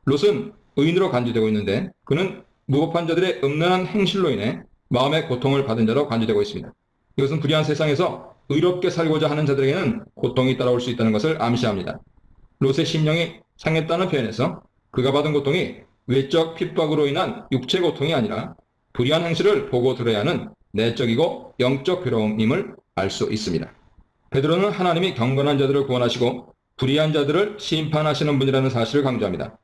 롯은 의인으로 간주되고 있는데 그는 무법한 자들의 음란한 행실로 인해 마음의 고통을 받은 자로 간주되고 있습니다. 이것은 불의한 세상에서 의롭게 살고자 하는 자들에게는 고통이 따라올 수 있다는 것을 암시합니다. 롯의 심령이 상했다는 표현에서 그가 받은 고통이 외적 핍박으로 인한 육체 고통이 아니라 불의한 행실을 보고 들어야 하는 내적이고 영적 괴로움임을 알 수 있습니다. 베드로는 하나님이 경건한 자들을 구원하시고 불의한 자들을 심판하시는 분이라는 사실을 강조합니다.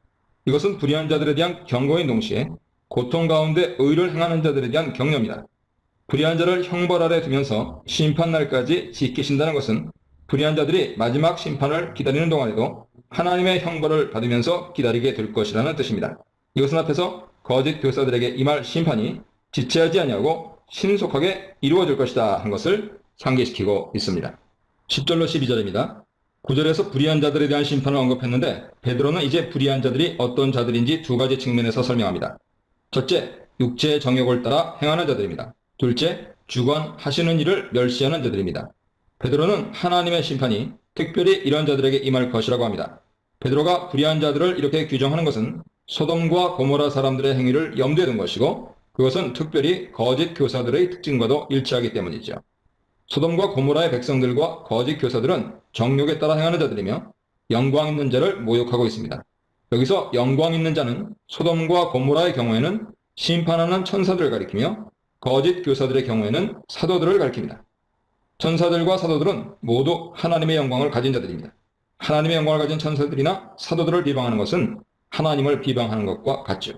이것은 불의한 자들에 대한 경고인 동시에 고통 가운데 의를 행하는 자들에 대한 격려입니다. 불의한 자를 형벌 아래 두면서 심판날까지 지키신다는 것은 불의한 자들이 마지막 심판을 기다리는 동안에도 하나님의 형벌을 받으면서 기다리게 될 것이라는 뜻입니다. 이것은 앞에서 거짓 교사들에게 임할 심판이 지체하지 아니하고 신속하게 이루어질 것이다 한 것을 상기시키고 있습니다. 10절로 12절입니다. 9절에서 불의한 자들에 대한 심판을 언급했는데 베드로는 이제 불의한 자들이 어떤 자들인지 두 가지 측면에서 설명합니다. 첫째, 육체의 정욕을 따라 행하는 자들입니다. 둘째, 주관하시는 일을 멸시하는 자들입니다. 베드로는 하나님의 심판이 특별히 이런 자들에게 임할 것이라고 합니다. 베드로가 불의한 자들을 이렇게 규정하는 것은 소돔과 고모라 사람들의 행위를 염두에 둔 것이고 그것은 특별히 거짓 교사들의 특징과도 일치하기 때문이죠. 소돔과 고모라의 백성들과 거짓 교사들은 정욕에 따라 행하는 자들이며 영광 있는 자를 모욕하고 있습니다. 여기서 영광 있는 자는 소돔과 고모라의 경우에는 심판하는 천사들을 가리키며 거짓 교사들의 경우에는 사도들을 가리킵니다. 천사들과 사도들은 모두 하나님의 영광을 가진 자들입니다. 하나님의 영광을 가진 천사들이나 사도들을 비방하는 것은 하나님을 비방하는 것과 같죠.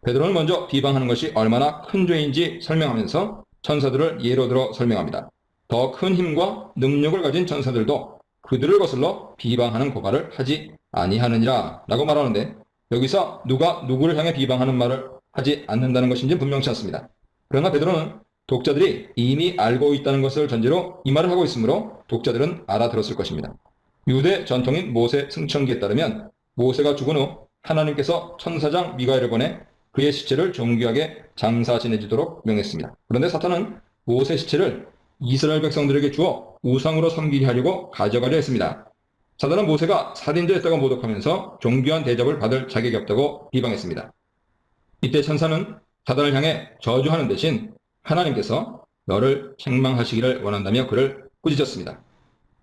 베드로는 먼저 비방하는 것이 얼마나 큰 죄인지 설명하면서 천사들을 예로 들어 설명합니다. 더 큰 힘과 능력을 가진 천사들도 그들을 거슬러 비방하는 고발을 하지 아니하느니라 라고 말하는데 여기서 누가 누구를 향해 비방하는 말을 하지 않는다는 것인지 분명치 않습니다. 그러나 베드로는 독자들이 이미 알고 있다는 것을 전제로 이 말을 하고 있으므로 독자들은 알아들었을 것입니다. 유대 전통인 모세 승천기에 따르면 모세가 죽은 후 하나님께서 천사장 미가엘을 보내 그의 시체를 존귀하게 장사 지내지도록 명했습니다. 그런데 사탄은 모세 시체를 이스라엘 백성들에게 주어 우상으로 섬기게 하려고 가져가려 했습니다. 사단은 모세가 살인자였다고 모독하면서 존귀한 대접을 받을 자격이 없다고 비방했습니다. 이때 천사는 사단을 향해 저주하는 대신 하나님께서 너를 책망하시기를 원한다며 그를 꾸짖었습니다.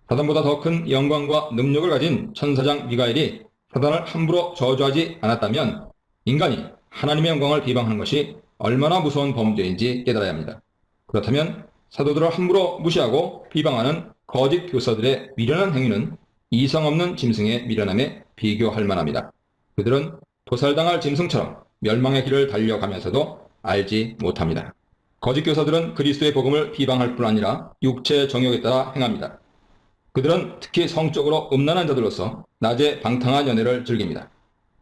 사단보다 더 큰 영광과 능력을 가진 천사장 미가엘이 사단을 함부로 저주하지 않았다면 인간이 하나님의 영광을 비방하는 것이 얼마나 무서운 범죄인지 깨달아야 합니다. 그렇다면 사도들을 함부로 무시하고 비방하는 거짓 교사들의 미련한 행위는 이성 없는 짐승의 미련함에 비교할 만합니다. 그들은 도살당할 짐승처럼 멸망의 길을 달려가면서도 알지 못합니다. 거짓 교사들은 그리스도의 복음을 비방할 뿐 아니라 육체의 정욕에 따라 행합니다. 그들은 특히 성적으로 음란한 자들로서 낮에 방탕한 연애를 즐깁니다.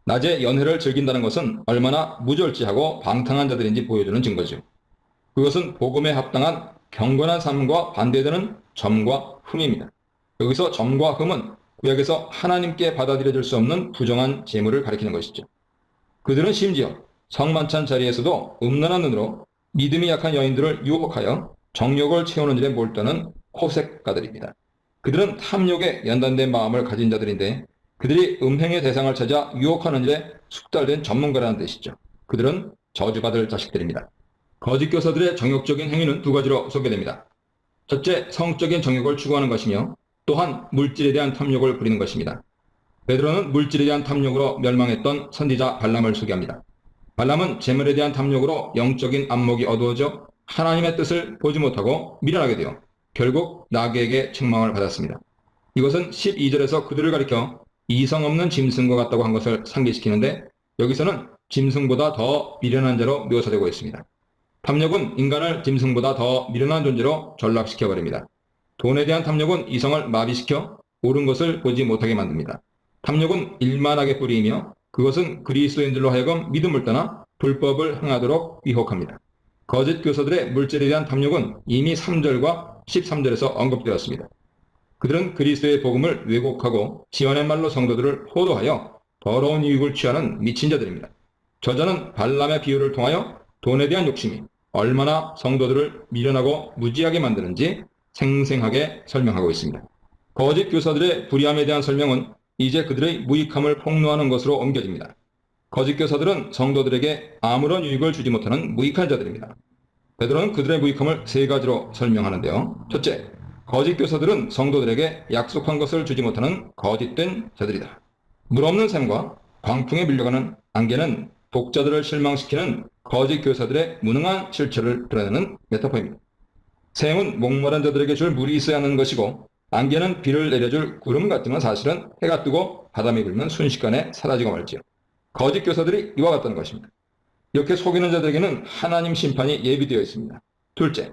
낮에 연애를 즐긴다는 것은 얼마나 무절제하고 방탕한 자들인지 보여주는 증거죠. 그것은 복음에 합당한 경건한 삶과 반대되는 점과 흠입니다. 여기서 점과 흠은 구약에서 하나님께 받아들여질 수 없는 부정한 재물을 가리키는 것이죠. 그들은 심지어 성만찬 자리에서도 음란한 눈으로 믿음이 약한 여인들을 유혹하여 정욕을 채우는 일에 몰두하는 호색가들입니다. 그들은 탐욕에 연단된 마음을 가진 자들인데 그들이 음행의 대상을 찾아 유혹하는 일에 숙달된 전문가라는 뜻이죠. 그들은 저주받을 자식들입니다. 거짓 교사들의 정욕적인 행위는 두 가지로 소개됩니다. 첫째, 성적인 정욕을 추구하는 것이며 또한 물질에 대한 탐욕을 부리는 것입니다. 베드로는 물질에 대한 탐욕으로 멸망했던 선지자 발람을 소개합니다. 발람은 재물에 대한 탐욕으로 영적인 안목이 어두워져 하나님의 뜻을 보지 못하고 미련하게 되어 결국 나귀에게 책망을 받았습니다. 이것은 12절에서 그들을 가리켜 이성 없는 짐승과 같다고 한 것을 상기시키는데 여기서는 짐승보다 더 미련한 자로 묘사되고 있습니다. 탐욕은 인간을 짐승보다 더 미련한 존재로 전락시켜버립니다. 돈에 대한 탐욕은 이성을 마비시켜 옳은 것을 보지 못하게 만듭니다. 탐욕은 일만하게 뿌리이며 그것은 그리스도인들로 하여금 믿음을 떠나 불법을 행하도록 유혹합니다. 거짓 교사들의 물질에 대한 탐욕은 이미 3절과 13절에서 언급되었습니다. 그들은 그리스도의 복음을 왜곡하고 지어낸 말로 성도들을 호도하여 더러운 유익을 취하는 미친 자들입니다. 저자는 발람의 비유를 통하여 돈에 대한 욕심이 얼마나 성도들을 미련하고 무지하게 만드는지 생생하게 설명하고 있습니다. 거짓 교사들의 불의함에 대한 설명은 이제 그들의 무익함을 폭로하는 것으로 옮겨집니다. 거짓 교사들은 성도들에게 아무런 유익을 주지 못하는 무익한 자들입니다. 베드로는 그들의 무익함을 세 가지로 설명하는데요. 첫째, 거짓 교사들은 성도들에게 약속한 것을 주지 못하는 거짓된 자들이다. 물 없는 샘과 광풍에 밀려가는 안개는 독자들을 실망시키는 거짓 교사들의 무능한 실체를 드러내는 메타포입니다. 샘은 목마른 자들에게 줄 물이 있어야 하는 것이고 안개는 비를 내려줄 구름 같지만 사실은 해가 뜨고 바람이 불면 순식간에 사라지고 말지요. 거짓 교사들이 이와 같다는 것입니다. 이렇게 속이는 자들에게는 하나님 심판이 예비되어 있습니다. 둘째,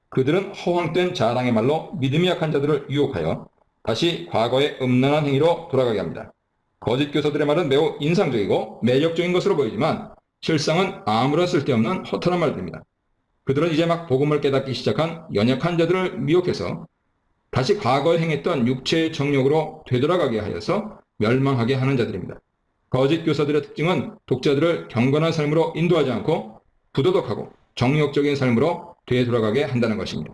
그들은 허황된 자랑의 말로 믿음이 약한 자들을 유혹하여 다시 과거의 음란한 행위로 돌아가게 합니다. 거짓 교사들의 말은 매우 인상적이고 매력적인 것으로 보이지만 실상은 아무런 쓸데없는 허탄한 말들입니다. 그들은 이제 막 복음을 깨닫기 시작한 연약한 자들을 미혹해서 다시 과거에 행했던 육체의 정욕으로 되돌아가게 하여서 멸망하게 하는 자들입니다. 거짓 교사들의 특징은 독자들을 경건한 삶으로 인도하지 않고 부도덕하고 정욕적인 삶으로 되돌아가게 한다는 것입니다.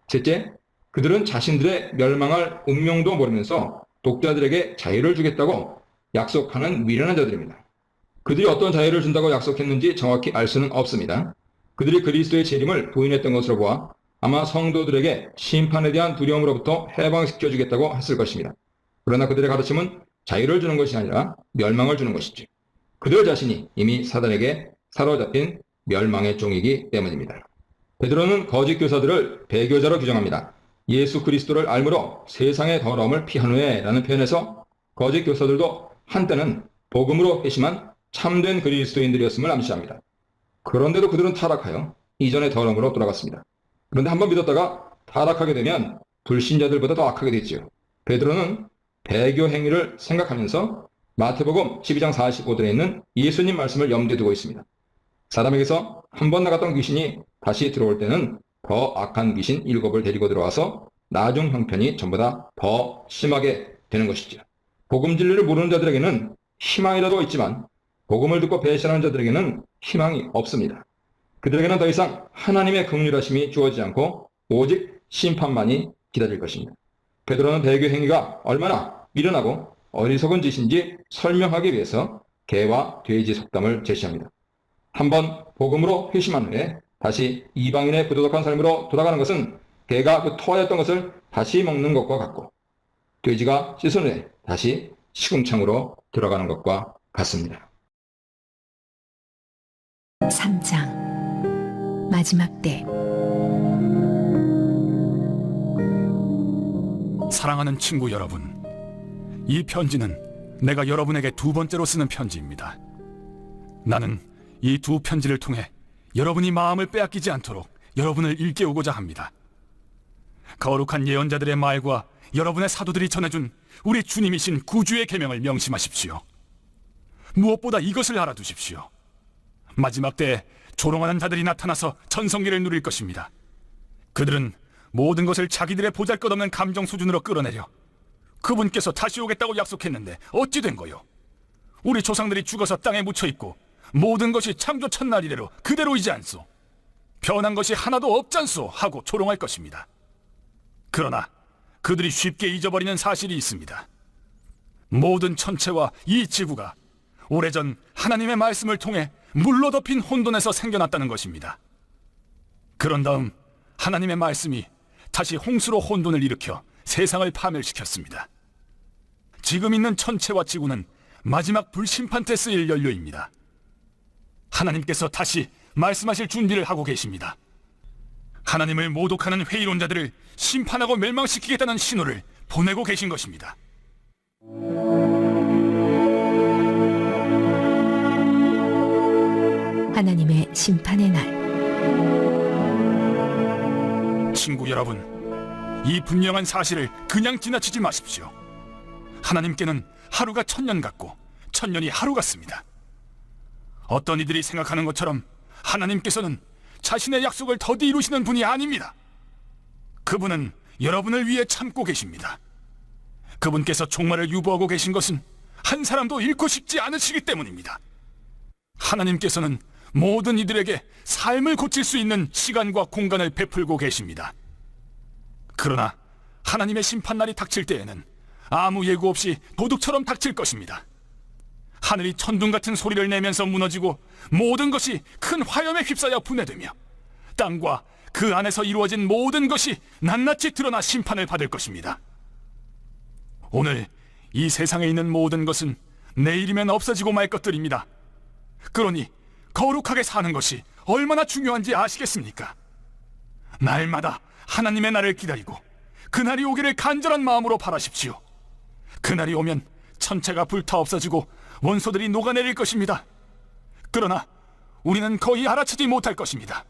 셋째, 그들은 자신들의 멸망할 운명도 모르면서 독자들에게 자유를 주겠다고 약속하는 미련한 자들입니다. 그들이 어떤 자유를 준다고 약속했는지 정확히 알 수는 없습니다. 그들이 그리스도의 재림을 부인했던 것으로 보아 아마 성도들에게 심판에 대한 두려움으로부터 해방시켜주겠다고 했을 것입니다. 그러나 그들의 가르침은 자유를 주는 것이 아니라 멸망을 주는 것이지. 그들 자신이 이미 사단에게 사로잡힌 멸망의 종이기 때문입니다. 베드로는 거짓 교사들을 배교자로 규정합니다. 예수 그리스도를 알므로 세상의 더러움을 피한 후에 라는 표현에서 거짓 교사들도 한때는 복음으로 회심한 참된 그리스도인들이었음을 암시합니다. 그런데도 그들은 타락하여 이전의 더러움으로 돌아갔습니다. 그런데 한번 믿었다가 타락하게 되면 불신자들보다 더 악하게 되지요. 베드로는 배교 행위를 생각하면서 마태복음 12장 45절에 있는 예수님 말씀을 염두에 두고 있습니다. 사람에게서 한 번 나갔던 귀신이 다시 들어올 때는 더 악한 귀신 7을 데리고 들어와서 나중 형편이 전보다 더 심하게 되는 것이죠. 복음 진리를 모르는 자들에게는 희망이라도 있지만 복음을 듣고 배신하는 자들에게는 희망이 없습니다. 그들에게는 더 이상 하나님의 긍휼하심이 주어지지 않고 오직 심판만이 기다릴 것입니다. 베드로는 배교 행위가 얼마나 미련하고 어리석은 짓인지 설명하기 위해서 개와 돼지 속담을 제시합니다. 한번 복음으로 회심한 후에 다시 이방인의 부도덕한 삶으로 돌아가는 것은 개가 그 토하였던 것을 다시 먹는 것과 같고 돼지가 씻은 후에 다시 시궁창으로 들어가는 것과 같습니다. 3장 마지막 때. 사랑하는 친구 여러분, 이 편지는 내가 여러분에게 두 번째로 쓰는 편지입니다. 나는 이 두 편지를 통해 여러분이 마음을 빼앗기지 않도록 여러분을 일깨우고자 합니다. 거룩한 예언자들의 말과 여러분의 사도들이 전해준 우리 주님이신 구주의 계명을 명심하십시오. 무엇보다 이것을 알아두십시오. 마지막 때에 조롱하는 자들이 나타나서 전성기를 누릴 것입니다. 그들은 모든 것을 자기들의 보잘것없는 감정 수준으로 끌어내려 그분께서 다시 오겠다고 약속했는데 어찌 된 거요? 우리 조상들이 죽어서 땅에 묻혀있고 모든 것이 창조 첫날 이래로 그대로이지 않소? 변한 것이 하나도 없잖소? 하고 조롱할 것입니다. 그러나 그들이 쉽게 잊어버리는 사실이 있습니다. 모든 천체와 이 지구가 오래전 하나님의 말씀을 통해 물로 덮인 혼돈에서 생겨났다는 것입니다. 그런 다음 하나님의 말씀이 다시 홍수로 혼돈을 일으켜 세상을 파멸시켰습니다. 지금 있는 천체와 지구는 마지막 불심판 때 쓰일 연료입니다. 하나님께서 다시 말씀하실 준비를 하고 계십니다. 하나님을 모독하는 회의론자들을 심판하고 멸망시키겠다는 신호를 보내고 계신 것입니다. 하나님의 심판의 날. 친구 여러분, 이 분명한 사실을 그냥 지나치지 마십시오. 하나님께는 하루가 천년 같고 천년이 하루 같습니다. 어떤 이들이 생각하는 것처럼 하나님께서는 자신의 약속을 더디 이루시는 분이 아닙니다. 그분은 여러분을 위해 참고 계십니다. 그분께서 종말을 유보하고 계신 것은 한 사람도 잃고 싶지 않으시기 때문입니다. 하나님께서는 모든 이들에게 삶을 고칠 수 있는 시간과 공간을 베풀고 계십니다. 그러나 하나님의 심판날이 닥칠 때에는 아무 예고 없이 도둑처럼 닥칠 것입니다. 하늘이 천둥 같은 소리를 내면서 무너지고 모든 것이 큰 화염에 휩싸여 분해되며 땅과 그 안에서 이루어진 모든 것이 낱낱이 드러나 심판을 받을 것입니다. 오늘 이 세상에 있는 모든 것은 내일이면 없어지고 말 것들입니다. 그러니 거룩하게 사는 것이 얼마나 중요한지 아시겠습니까? 날마다 하나님의 날을 기다리고 그날이 오기를 간절한 마음으로 바라십시오. 그날이 오면 천체가 불타 없어지고 원소들이 녹아내릴 것입니다. 그러나 우리는 거의 알아채지 못할 것입니다.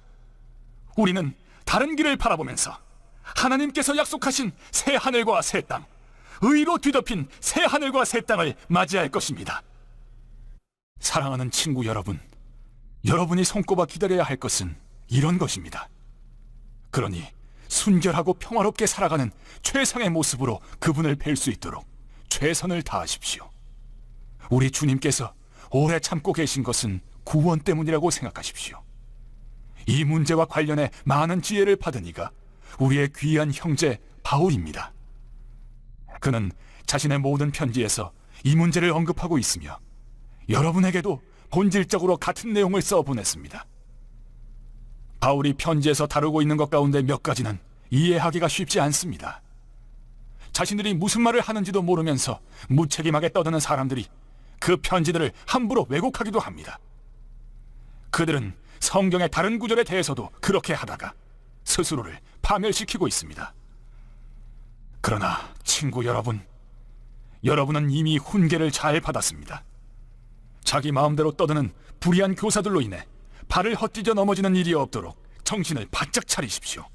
우리는 다른 길을 바라보면서 하나님께서 약속하신 새 하늘과 새 땅, 의로 뒤덮인 새 하늘과 새 땅을 맞이할 것입니다. 사랑하는 친구 여러분, 여러분이 손꼽아 기다려야 할 것은 이런 것입니다. 그러니 순결하고 평화롭게 살아가는 최상의 모습으로 그분을 뵐 수 있도록 최선을 다하십시오. 우리 주님께서 오래 참고 계신 것은 구원 때문이라고 생각하십시오. 이 문제와 관련해 많은 지혜를 받은 이가 우리의 귀한 형제 바울입니다. 그는 자신의 모든 편지에서 이 문제를 언급하고 있으며 여러분에게도 본질적으로 같은 내용을 써 보냈습니다. 바울이 편지에서 다루고 있는 것 가운데 몇 가지는 이해하기가 쉽지 않습니다. 자신들이 무슨 말을 하는지도 모르면서 무책임하게 떠드는 사람들이 그 편지들을 함부로 왜곡하기도 합니다. 그들은 성경의 다른 구절에 대해서도 그렇게 하다가 스스로를 파멸시키고 있습니다. 그러나 친구 여러분, 여러분은 이미 훈계를 잘 받았습니다. 자기 마음대로 떠드는 불의한 교사들로 인해 발을 헛디뎌 넘어지는 일이 없도록 정신을 바짝 차리십시오.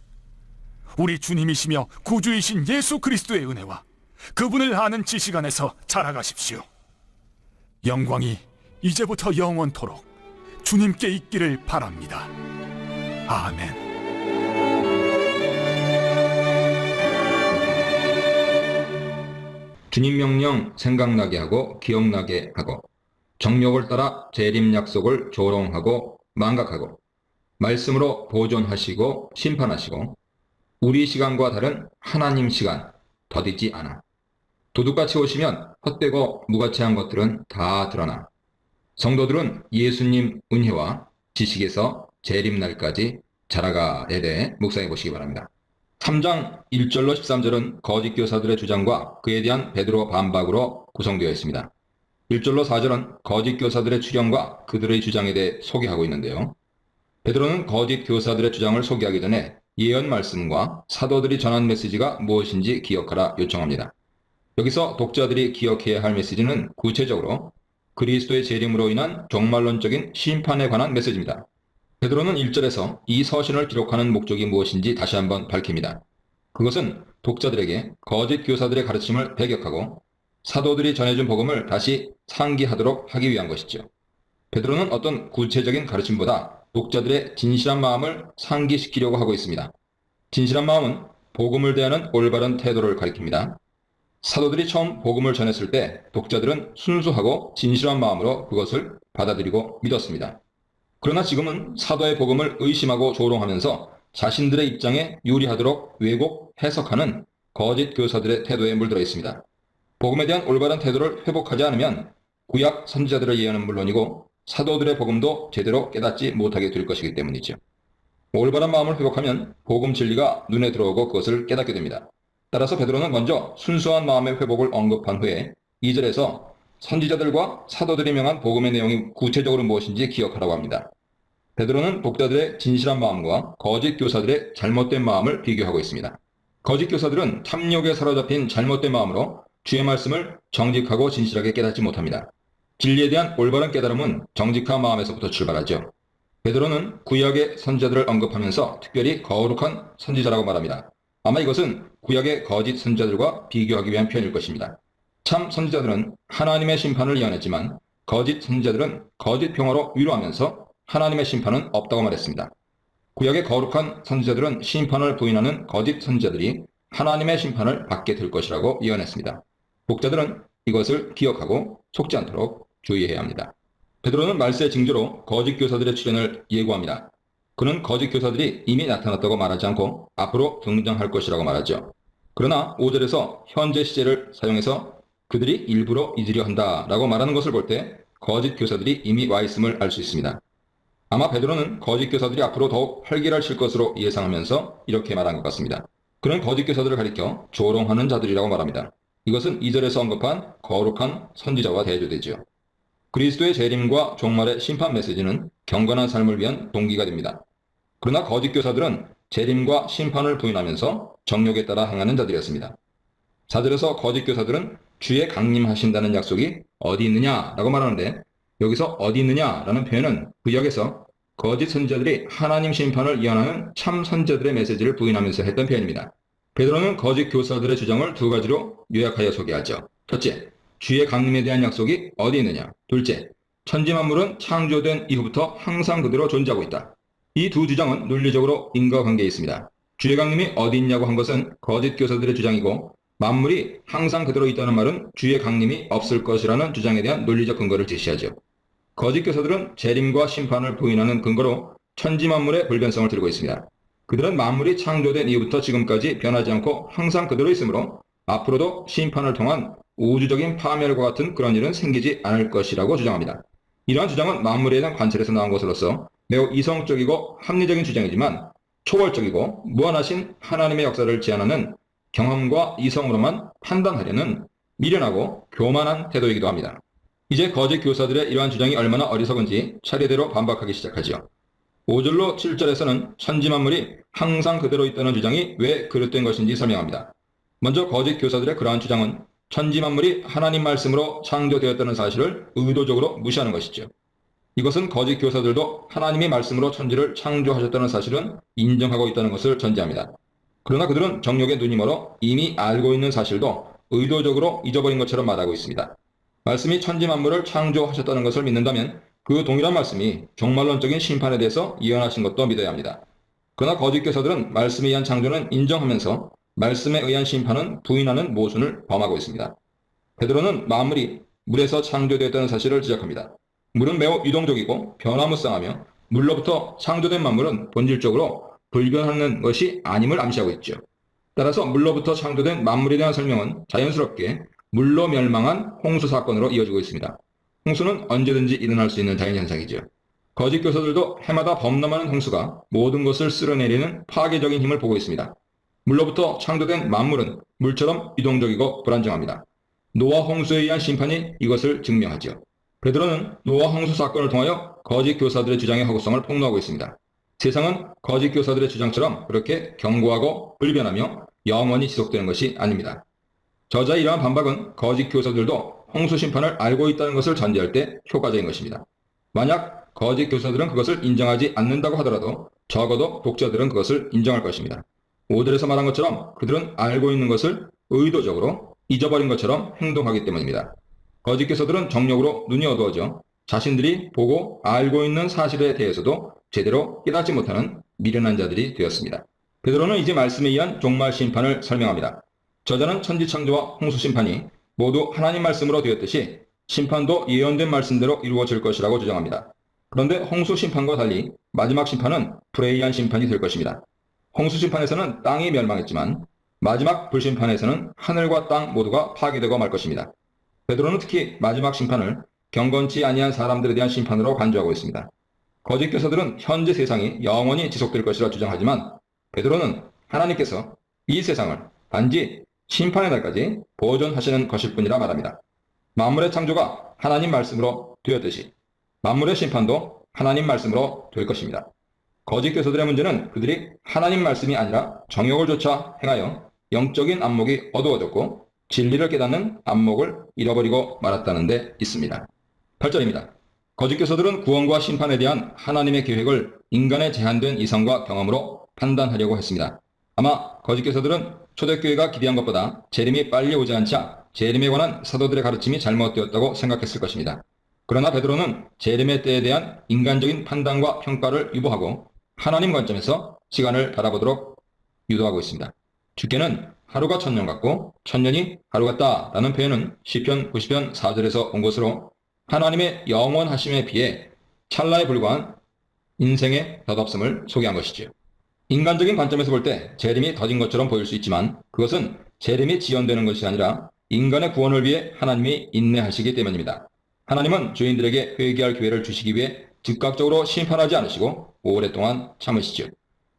우리 주님이시며 구주이신 예수 그리스도의 은혜와 그분을 아는 지식 안에서 자라가십시오. 영광이 이제부터 영원토록 주님께 있기를 바랍니다. 아멘. 주님 명령 생각나게 하고 기억나게 하고 정욕을 따라 재림 약속을 조롱하고 망각하고 말씀으로 보존하시고 심판하시고 우리 시간과 다른 하나님 시간 더디지 않아 도둑같이 오시면 헛되고 무가치한 것들은 다 드러나 성도들은 예수님 은혜와 지식에서 재림날까지 자라가에 대해 묵상해 보시기 바랍니다. 3장 1절로 13절은 거짓 교사들의 주장과 그에 대한 베드로 반박으로 구성되어 있습니다. 1절로 4절은 거짓 교사들의 출현과 그들의 주장에 대해 소개하고 있는데요. 베드로는 거짓 교사들의 주장을 소개하기 전에 예언 말씀과 사도들이 전한 메시지가 무엇인지 기억하라 요청합니다. 여기서 독자들이 기억해야 할 메시지는 구체적으로 그리스도의 재림으로 인한 종말론적인 심판에 관한 메시지입니다. 베드로는 1절에서 이 서신을 기록하는 목적이 무엇인지 다시 한번 밝힙니다. 그것은 독자들에게 거짓 교사들의 가르침을 배격하고 사도들이 전해준 복음을 다시 상기하도록 하기 위한 것이죠. 베드로는 어떤 구체적인 가르침보다 독자들의 진실한 마음을 상기시키려고 하고 있습니다. 진실한 마음은 복음을 대하는 올바른 태도를 가리킵니다. 사도들이 처음 복음을 전했을 때 독자들은 순수하고 진실한 마음으로 그것을 받아들이고 믿었습니다. 그러나 지금은 사도의 복음을 의심하고 조롱하면서 자신들의 입장에 유리하도록 왜곡, 해석하는 거짓 교사들의 태도에 물들어 있습니다. 복음에 대한 올바른 태도를 회복하지 않으면 구약 선지자들의 예언은 물론이고 사도들의 복음도 제대로 깨닫지 못하게 될 것이기 때문이죠. 올바른 마음을 회복하면 복음 진리가 눈에 들어오고 그것을 깨닫게 됩니다. 따라서 베드로는 먼저 순수한 마음의 회복을 언급한 후에 2절에서 선지자들과 사도들이 명한 복음의 내용이 구체적으로 무엇인지 기억하라고 합니다. 베드로는 독자들의 진실한 마음과 거짓 교사들의 잘못된 마음을 비교하고 있습니다. 거짓 교사들은 탐욕에 사로잡힌 잘못된 마음으로 주의 말씀을 정직하고 진실하게 깨닫지 못합니다. 진리에 대한 올바른 깨달음은 정직한 마음에서부터 출발하죠. 베드로는 구약의 선지자들을 언급하면서 특별히 거룩한 선지자라고 말합니다. 아마 이것은 구약의 거짓 선지자들과 비교하기 위한 표현일 것입니다. 참 선지자들은 하나님의 심판을 예언했지만 거짓 선지자들은 거짓 평화로 위로하면서 하나님의 심판은 없다고 말했습니다. 구약의 거룩한 선지자들은 심판을 부인하는 거짓 선지자들이 하나님의 심판을 받게 될 것이라고 예언했습니다. 독자들은 이것을 기억하고 속지 않도록 주의해야 합니다. 베드로는 말세의 징조로 거짓 교사들의 출현을 예고합니다. 그는 거짓 교사들이 이미 나타났다고 말하지 않고 앞으로 등장할 것이라고 말하죠. 그러나 5절에서 현재 시제를 사용해서 그들이 일부러 잊으려 한다라고 말하는 것을 볼 때 거짓 교사들이 이미 와 있음을 알 수 있습니다. 아마 베드로는 거짓 교사들이 앞으로 더욱 활기를 것으로 예상하면서 이렇게 말한 것 같습니다. 그는 거짓 교사들을 가리켜 조롱하는 자들이라고 말합니다. 이것은 2절에서 언급한 거룩한 선지자와 대조되지요. 그리스도의 재림과 종말의 심판 메시지는 경건한 삶을 위한 동기가 됩니다. 그러나 거짓 교사들은 재림과 심판을 부인하면서 정욕에 따라 행하는 자들이었습니다. 4절에서 거짓 교사들은 주의 강림하신다는 약속이 어디 있느냐라고 말하는데 여기서 어디 있느냐라는 표현은 구약에서 거짓 선지자들이 하나님 심판을 예언하는 참 선지자들의 메시지를 부인하면서 했던 표현입니다. 베드로는 거짓 교사들의 주장을 두 가지로 요약하여 소개하죠. 첫째, 주의 강림에 대한 약속이 어디 있느냐. 둘째, 천지 만물은 창조된 이후부터 항상 그대로 존재하고 있다. 이 두 주장은 논리적으로 인과관계에 있습니다. 주의 강림이 어디 있냐고 한 것은 거짓 교사들의 주장이고 만물이 항상 그대로 있다는 말은 주의 강림이 없을 것이라는 주장에 대한 논리적 근거를 제시하죠. 거짓 교사들은 재림과 심판을 부인하는 근거로 천지 만물의 불변성을 들고 있습니다. 그들은 만물이 창조된 이후부터 지금까지 변하지 않고 항상 그대로 있으므로 앞으로도 심판을 통한 우주적인 파멸과 같은 그런 일은 생기지 않을 것이라고 주장합니다. 이러한 주장은 만물에 대한 관찰에서 나온 것으로서 매우 이성적이고 합리적인 주장이지만 초월적이고 무한하신 하나님의 역사를 제한하는 경험과 이성으로만 판단하려는 미련하고 교만한 태도이기도 합니다. 이제 거짓 교사들의 이러한 주장이 얼마나 어리석은지 차례대로 반박하기 시작하죠. 5절로 7절에서는 천지 만물이 항상 그대로 있다는 주장이 왜 그릇된 것인지 설명합니다. 먼저 거짓 교사들의 그러한 주장은 천지 만물이 하나님 말씀으로 창조되었다는 사실을 의도적으로 무시하는 것이죠. 이것은 거짓 교사들도 하나님의 말씀으로 천지를 창조하셨다는 사실은 인정하고 있다는 것을 전제합니다. 그러나 그들은 정욕의 눈이 멀어 이미 알고 있는 사실도 의도적으로 잊어버린 것처럼 말하고 있습니다. 말씀이 천지 만물을 창조하셨다는 것을 믿는다면 그 동일한 말씀이 종말론적인 심판에 대해서 예언하신 것도 믿어야 합니다. 그러나 거짓 교사들은 말씀에 의한 창조는 인정하면서 말씀에 의한 심판은 부인하는 모순을 범하고 있습니다. 베드로는 만물이 물에서 창조되었다는 사실을 지적합니다. 물은 매우 유동적이고 변화무쌍하며 물로부터 창조된 만물은 본질적으로 불변하는 것이 아님을 암시하고 있죠. 따라서 물로부터 창조된 만물에 대한 설명은 자연스럽게 물로 멸망한 홍수 사건으로 이어지고 있습니다. 홍수는 언제든지 일어날 수 있는 자연현상이죠. 거짓 교사들도 해마다 범람하는 홍수가 모든 것을 쓸어내리는 파괴적인 힘을 보고 있습니다. 물로부터 창조된 만물은 물처럼 유동적이고 불안정합니다. 노아 홍수에 의한 심판이 이것을 증명하죠. 베드로는 노아 홍수 사건을 통하여 거짓 교사들의 주장의 허구성을 폭로하고 있습니다. 세상은 거짓 교사들의 주장처럼 그렇게 견고하고 불변하며 영원히 지속되는 것이 아닙니다. 저자의 이러한 반박은 거짓 교사들도 홍수 심판을 알고 있다는 것을 전제할 때 효과적인 것입니다. 만약 거짓 교사들은 그것을 인정하지 않는다고 하더라도 적어도 독자들은 그것을 인정할 것입니다. 5절에서 말한 것처럼 그들은 알고 있는 것을 의도적으로 잊어버린 것처럼 행동하기 때문입니다. 거짓 교사들은 정욕으로 눈이 어두워져 자신들이 보고 알고 있는 사실에 대해서도 제대로 깨닫지 못하는 미련한 자들이 되었습니다. 베드로는 이제 말씀에 의한 종말 심판을 설명합니다. 저자는 천지창조와 홍수심판이 모두 하나님 말씀으로 되었듯이 심판도 예언된 말씀대로 이루어질 것이라고 주장합니다. 그런데 홍수심판과 달리 마지막 심판은 불에 의한 심판이 될 것입니다. 홍수심판에서는 땅이 멸망했지만 마지막 불심판에서는 하늘과 땅 모두가 파괴되고 말 것입니다. 베드로는 특히 마지막 심판을 경건치 아니한 사람들에 대한 심판으로 간주하고 있습니다. 거짓 교사들은 현재 세상이 영원히 지속될 것이라 주장하지만 베드로는 하나님께서 이 세상을 단지 심판의 날까지 보존하시는 것일 뿐이라 말합니다. 만물의 창조가 하나님 말씀으로 되었듯이 만물의 심판도 하나님 말씀으로 될 것입니다. 거짓 교사들의 문제는 그들이 하나님 말씀이 아니라 정욕을 조차 행하여 영적인 안목이 어두워졌고 진리를 깨닫는 안목을 잃어버리고 말았다는 데 있습니다. 8절입니다. 거짓 교사들은 구원과 심판에 대한 하나님의 계획을 인간의 제한된 이성과 경험으로 판단하려고 했습니다. 아마 거짓 교사들은 초대교회가 기대한 것보다 재림이 빨리 오지 않자 재림에 관한 사도들의 가르침이 잘못되었다고 생각했을 것입니다. 그러나 베드로는 재림의 때에 대한 인간적인 판단과 평가를 유보하고 하나님 관점에서 시간을 바라보도록 유도하고 있습니다. 주께는 하루가 1000년 같고 1000년이 하루 같다 라는 표현은 시편 90편 4절에서 온 것으로 하나님의 영원하심에 비해 찰나에 불과한 인생의 덧없음을 소개한 것이지요. 인간적인 관점에서 볼 때 재림이 더딘 것처럼 보일 수 있지만 그것은 재림이 지연되는 것이 아니라 인간의 구원을 위해 하나님이 인내하시기 때문입니다. 하나님은 죄인들에게 회개할 기회를 주시기 위해 즉각적으로 심판하지 않으시고 오랫동안 참으시죠.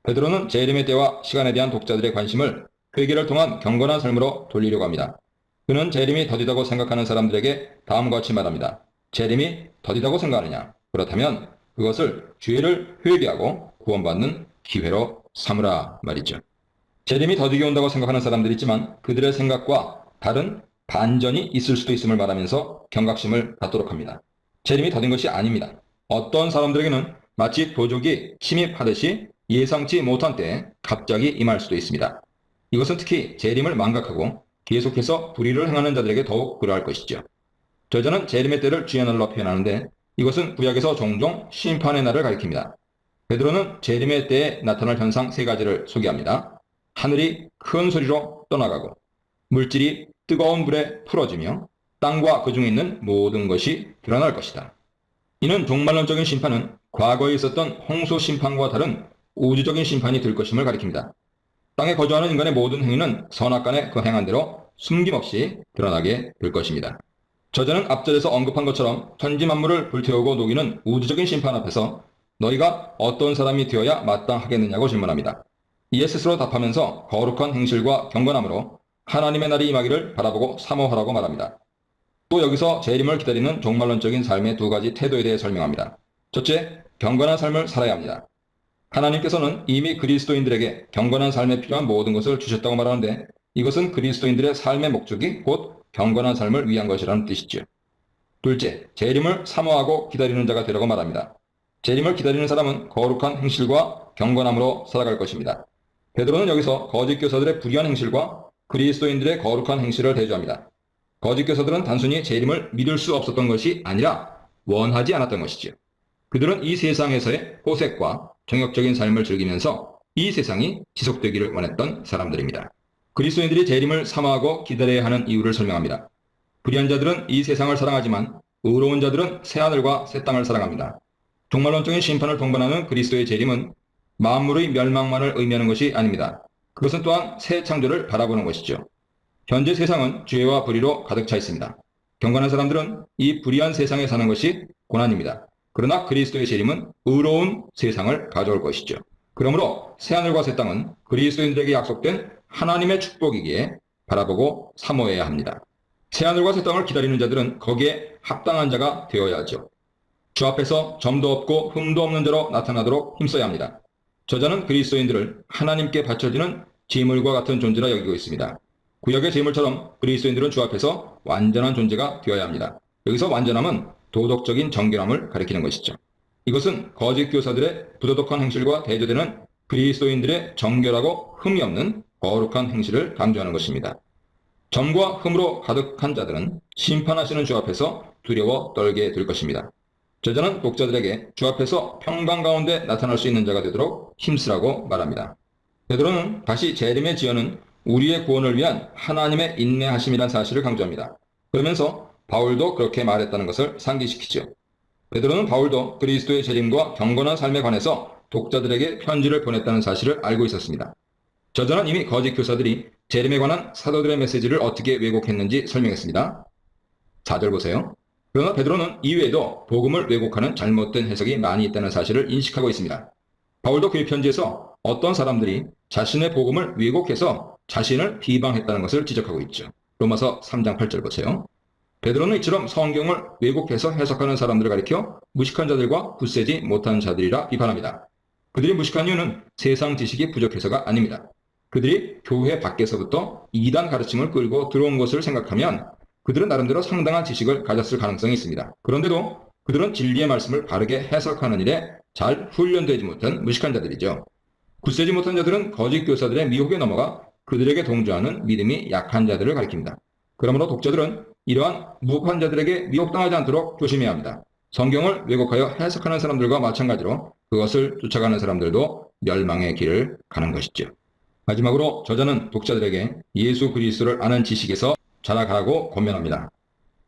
베드로는 재림의 때와 시간에 대한 독자들의 관심을 회개를 통한 경건한 삶으로 돌리려고 합니다. 그는 재림이 더디다고 생각하는 사람들에게 다음과 같이 말합니다. 재림이 더디다고 생각하느냐? 그렇다면 그것을 죄를 회개하고 구원받는 기회로 삼으라 말이죠. 재림이 더디게 온다고 생각하는 사람들이 있지만 그들의 생각과 다른 반전이 있을 수도 있음을 말하면서 경각심을 갖도록 합니다. 재림이 더딘 것이 아닙니다. 어떤 사람들에게는 마치 도적이 침입하듯이 예상치 못한 때에 갑자기 임할 수도 있습니다. 이것은 특히 재림을 망각하고 계속해서 불의를 행하는 자들에게 더욱 그러할 것이죠. 저자는 재림의 때를 주의 날로 표현하는데 이것은 구약에서 종종 심판의 날을 가리킵니다. 베드로는 재림의 때에 나타날 현상 3가지를 소개합니다. 하늘이 큰 소리로 떠나가고 물질이 뜨거운 불에 풀어지며 땅과 그 중에 있는 모든 것이 드러날 것이다. 이는 종말론적인 심판은 과거에 있었던 홍수 심판과 다른 우주적인 심판이 될 것임을 가리킵니다. 땅에 거주하는 인간의 모든 행위는 선악간에 그 행한 대로 숨김없이 드러나게 될 것입니다. 저자는 앞절에서 언급한 것처럼 천지 만물을 불태우고 녹이는 우주적인 심판 앞에서 너희가 어떤 사람이 되어야 마땅하겠느냐고 질문합니다. 이에 스스로 답하면서 거룩한 행실과 경건함으로 하나님의 날이 임하기를 바라보고 사모하라고 말합니다. 또 여기서 재림을 기다리는 종말론적인 삶의 2가지 태도에 대해 설명합니다. 첫째, 경건한 삶을 살아야 합니다. 하나님께서는 이미 그리스도인들에게 경건한 삶에 필요한 모든 것을 주셨다고 말하는데 이것은 그리스도인들의 삶의 목적이 곧 경건한 삶을 위한 것이라는 뜻이죠. 둘째, 재림을 사모하고 기다리는 자가 되라고 말합니다. 재림을 기다리는 사람은 거룩한 행실과 경건함으로 살아갈 것입니다. 베드로는 여기서 거짓 교사들의 불의한 행실과 그리스도인들의 거룩한 행실을 대조합니다. 거짓 교사들은 단순히 재림을 믿을 수 없었던 것이 아니라 원하지 않았던 것이지요. 그들은 이 세상에서의 호색과 정욕적인 삶을 즐기면서 이 세상이 지속되기를 원했던 사람들입니다. 그리스도인들이 재림을 사모하고 기다려야 하는 이유를 설명합니다. 불의한 자들은 이 세상을 사랑하지만 의로운 자들은 새하늘과 새 땅을 사랑합니다. 종말론적인 심판을 동반하는 그리스도의 재림은 만물의 멸망만을 의미하는 것이 아닙니다. 그것은 또한 새 창조를 바라보는 것이죠. 현재 세상은 죄와 불의로 가득 차 있습니다. 경건한 사람들은 이 불의한 세상에 사는 것이 고난입니다. 그러나 그리스도의 재림은 의로운 세상을 가져올 것이죠. 그러므로 새하늘과 새 땅은 그리스도인들에게 약속된 하나님의 축복이기에 바라보고 사모해야 합니다. 새하늘과 새 땅을 기다리는 자들은 거기에 합당한 자가 되어야 하죠. 주 앞에서 점도 없고 흠도 없는 자로 나타나도록 힘써야 합니다. 저자는 그리스도인들을 하나님께 바쳐지는 제물과 같은 존재라 여기고 있습니다. 구약의 제물처럼 그리스도인들은 주 앞에서 완전한 존재가 되어야 합니다. 여기서 완전함은 도덕적인 정결함을 가리키는 것이죠. 이것은 거짓 교사들의 부도덕한 행실과 대조되는 그리스도인들의 정결하고 흠이 없는 거룩한 행실을 강조하는 것입니다. 점과 흠으로 가득한 자들은 심판하시는 주 앞에서 두려워 떨게 될 것입니다. 저자는 독자들에게 주 앞에서 평강 가운데 나타날 수 있는 자가 되도록 힘쓰라고 말합니다. 베드로는 다시 재림의 지연은 우리의 구원을 위한 하나님의 인내하심이란 사실을 강조합니다. 그러면서 바울도 그렇게 말했다는 것을 상기시키죠. 베드로는 바울도 그리스도의 재림과 경건한 삶에 관해서 독자들에게 편지를 보냈다는 사실을 알고 있었습니다. 저자는 이미 거짓 교사들이 재림에 관한 사도들의 메시지를 어떻게 왜곡했는지 설명했습니다. 4절 보세요. 그러나 베드로는 이외에도 복음을 왜곡하는 잘못된 해석이 많이 있다는 사실을 인식하고 있습니다. 바울도 그의 편지에서 어떤 사람들이 자신의 복음을 왜곡해서 자신을 비방했다는 것을 지적하고 있죠. 로마서 3장 8절 보세요. 베드로는 이처럼 성경을 왜곡해서 해석하는 사람들을 가리켜 무식한 자들과 굳세지 못한 자들이라 비판합니다. 그들이 무식한 이유는 세상 지식이 부족해서가 아닙니다. 그들이 교회 밖에서부터 이단 가르침을 끌고 들어온 것을 생각하면 그들은 나름대로 상당한 지식을 가졌을 가능성이 있습니다. 그런데도 그들은 진리의 말씀을 바르게 해석하는 일에 잘 훈련되지 못한 무식한 자들이죠. 굳세지 못한 자들은 거짓 교사들의 미혹에 넘어가 그들에게 동조하는 믿음이 약한 자들을 가리킵니다. 그러므로 독자들은 이러한 무혹한 자들에게 미혹당하지 않도록 조심해야 합니다. 성경을 왜곡하여 해석하는 사람들과 마찬가지로 그것을 쫓아가는 사람들도 멸망의 길을 가는 것이죠. 마지막으로 저자는 독자들에게 예수 그리스도를 아는 지식에서 자라가라고 권면합니다.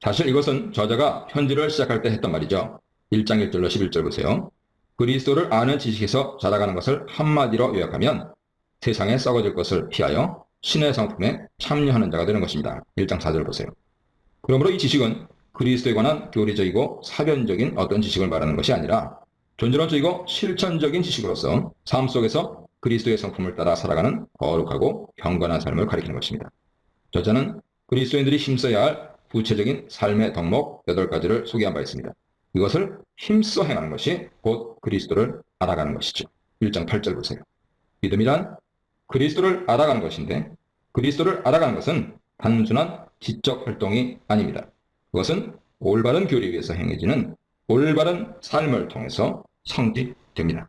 사실 이것은 저자가 편지를 시작할 때 했던 말이죠. 1장 1절로 11절 보세요. 그리스도를 아는 지식에서 자라가는 것을 한마디로 요약하면 세상에 썩어질 것을 피하여 신의 성품에 참여하는 자가 되는 것입니다. 1장 4절 보세요. 그러므로 이 지식은 그리스도에 관한 교리적이고 사변적인 어떤 지식을 말하는 것이 아니라 존재론적이고 실천적인 지식으로서 삶 속에서 그리스도의 성품을 따라 살아가는 거룩하고 경건한 삶을 가리키는 것입니다. 저자는 그리스도인들이 힘써야 할 구체적인 삶의 덕목 8가지를 소개한 바 있습니다. 이것을 힘써 행하는 것이 곧 그리스도를 알아가는 것이죠. 1장 8절 보세요. 믿음이란 그리스도를 알아가는 것인데 그리스도를 알아가는 것은 단순한 지적 활동이 아닙니다. 그것은 올바른 교리 위에서 행해지는 올바른 삶을 통해서 성취됩니다.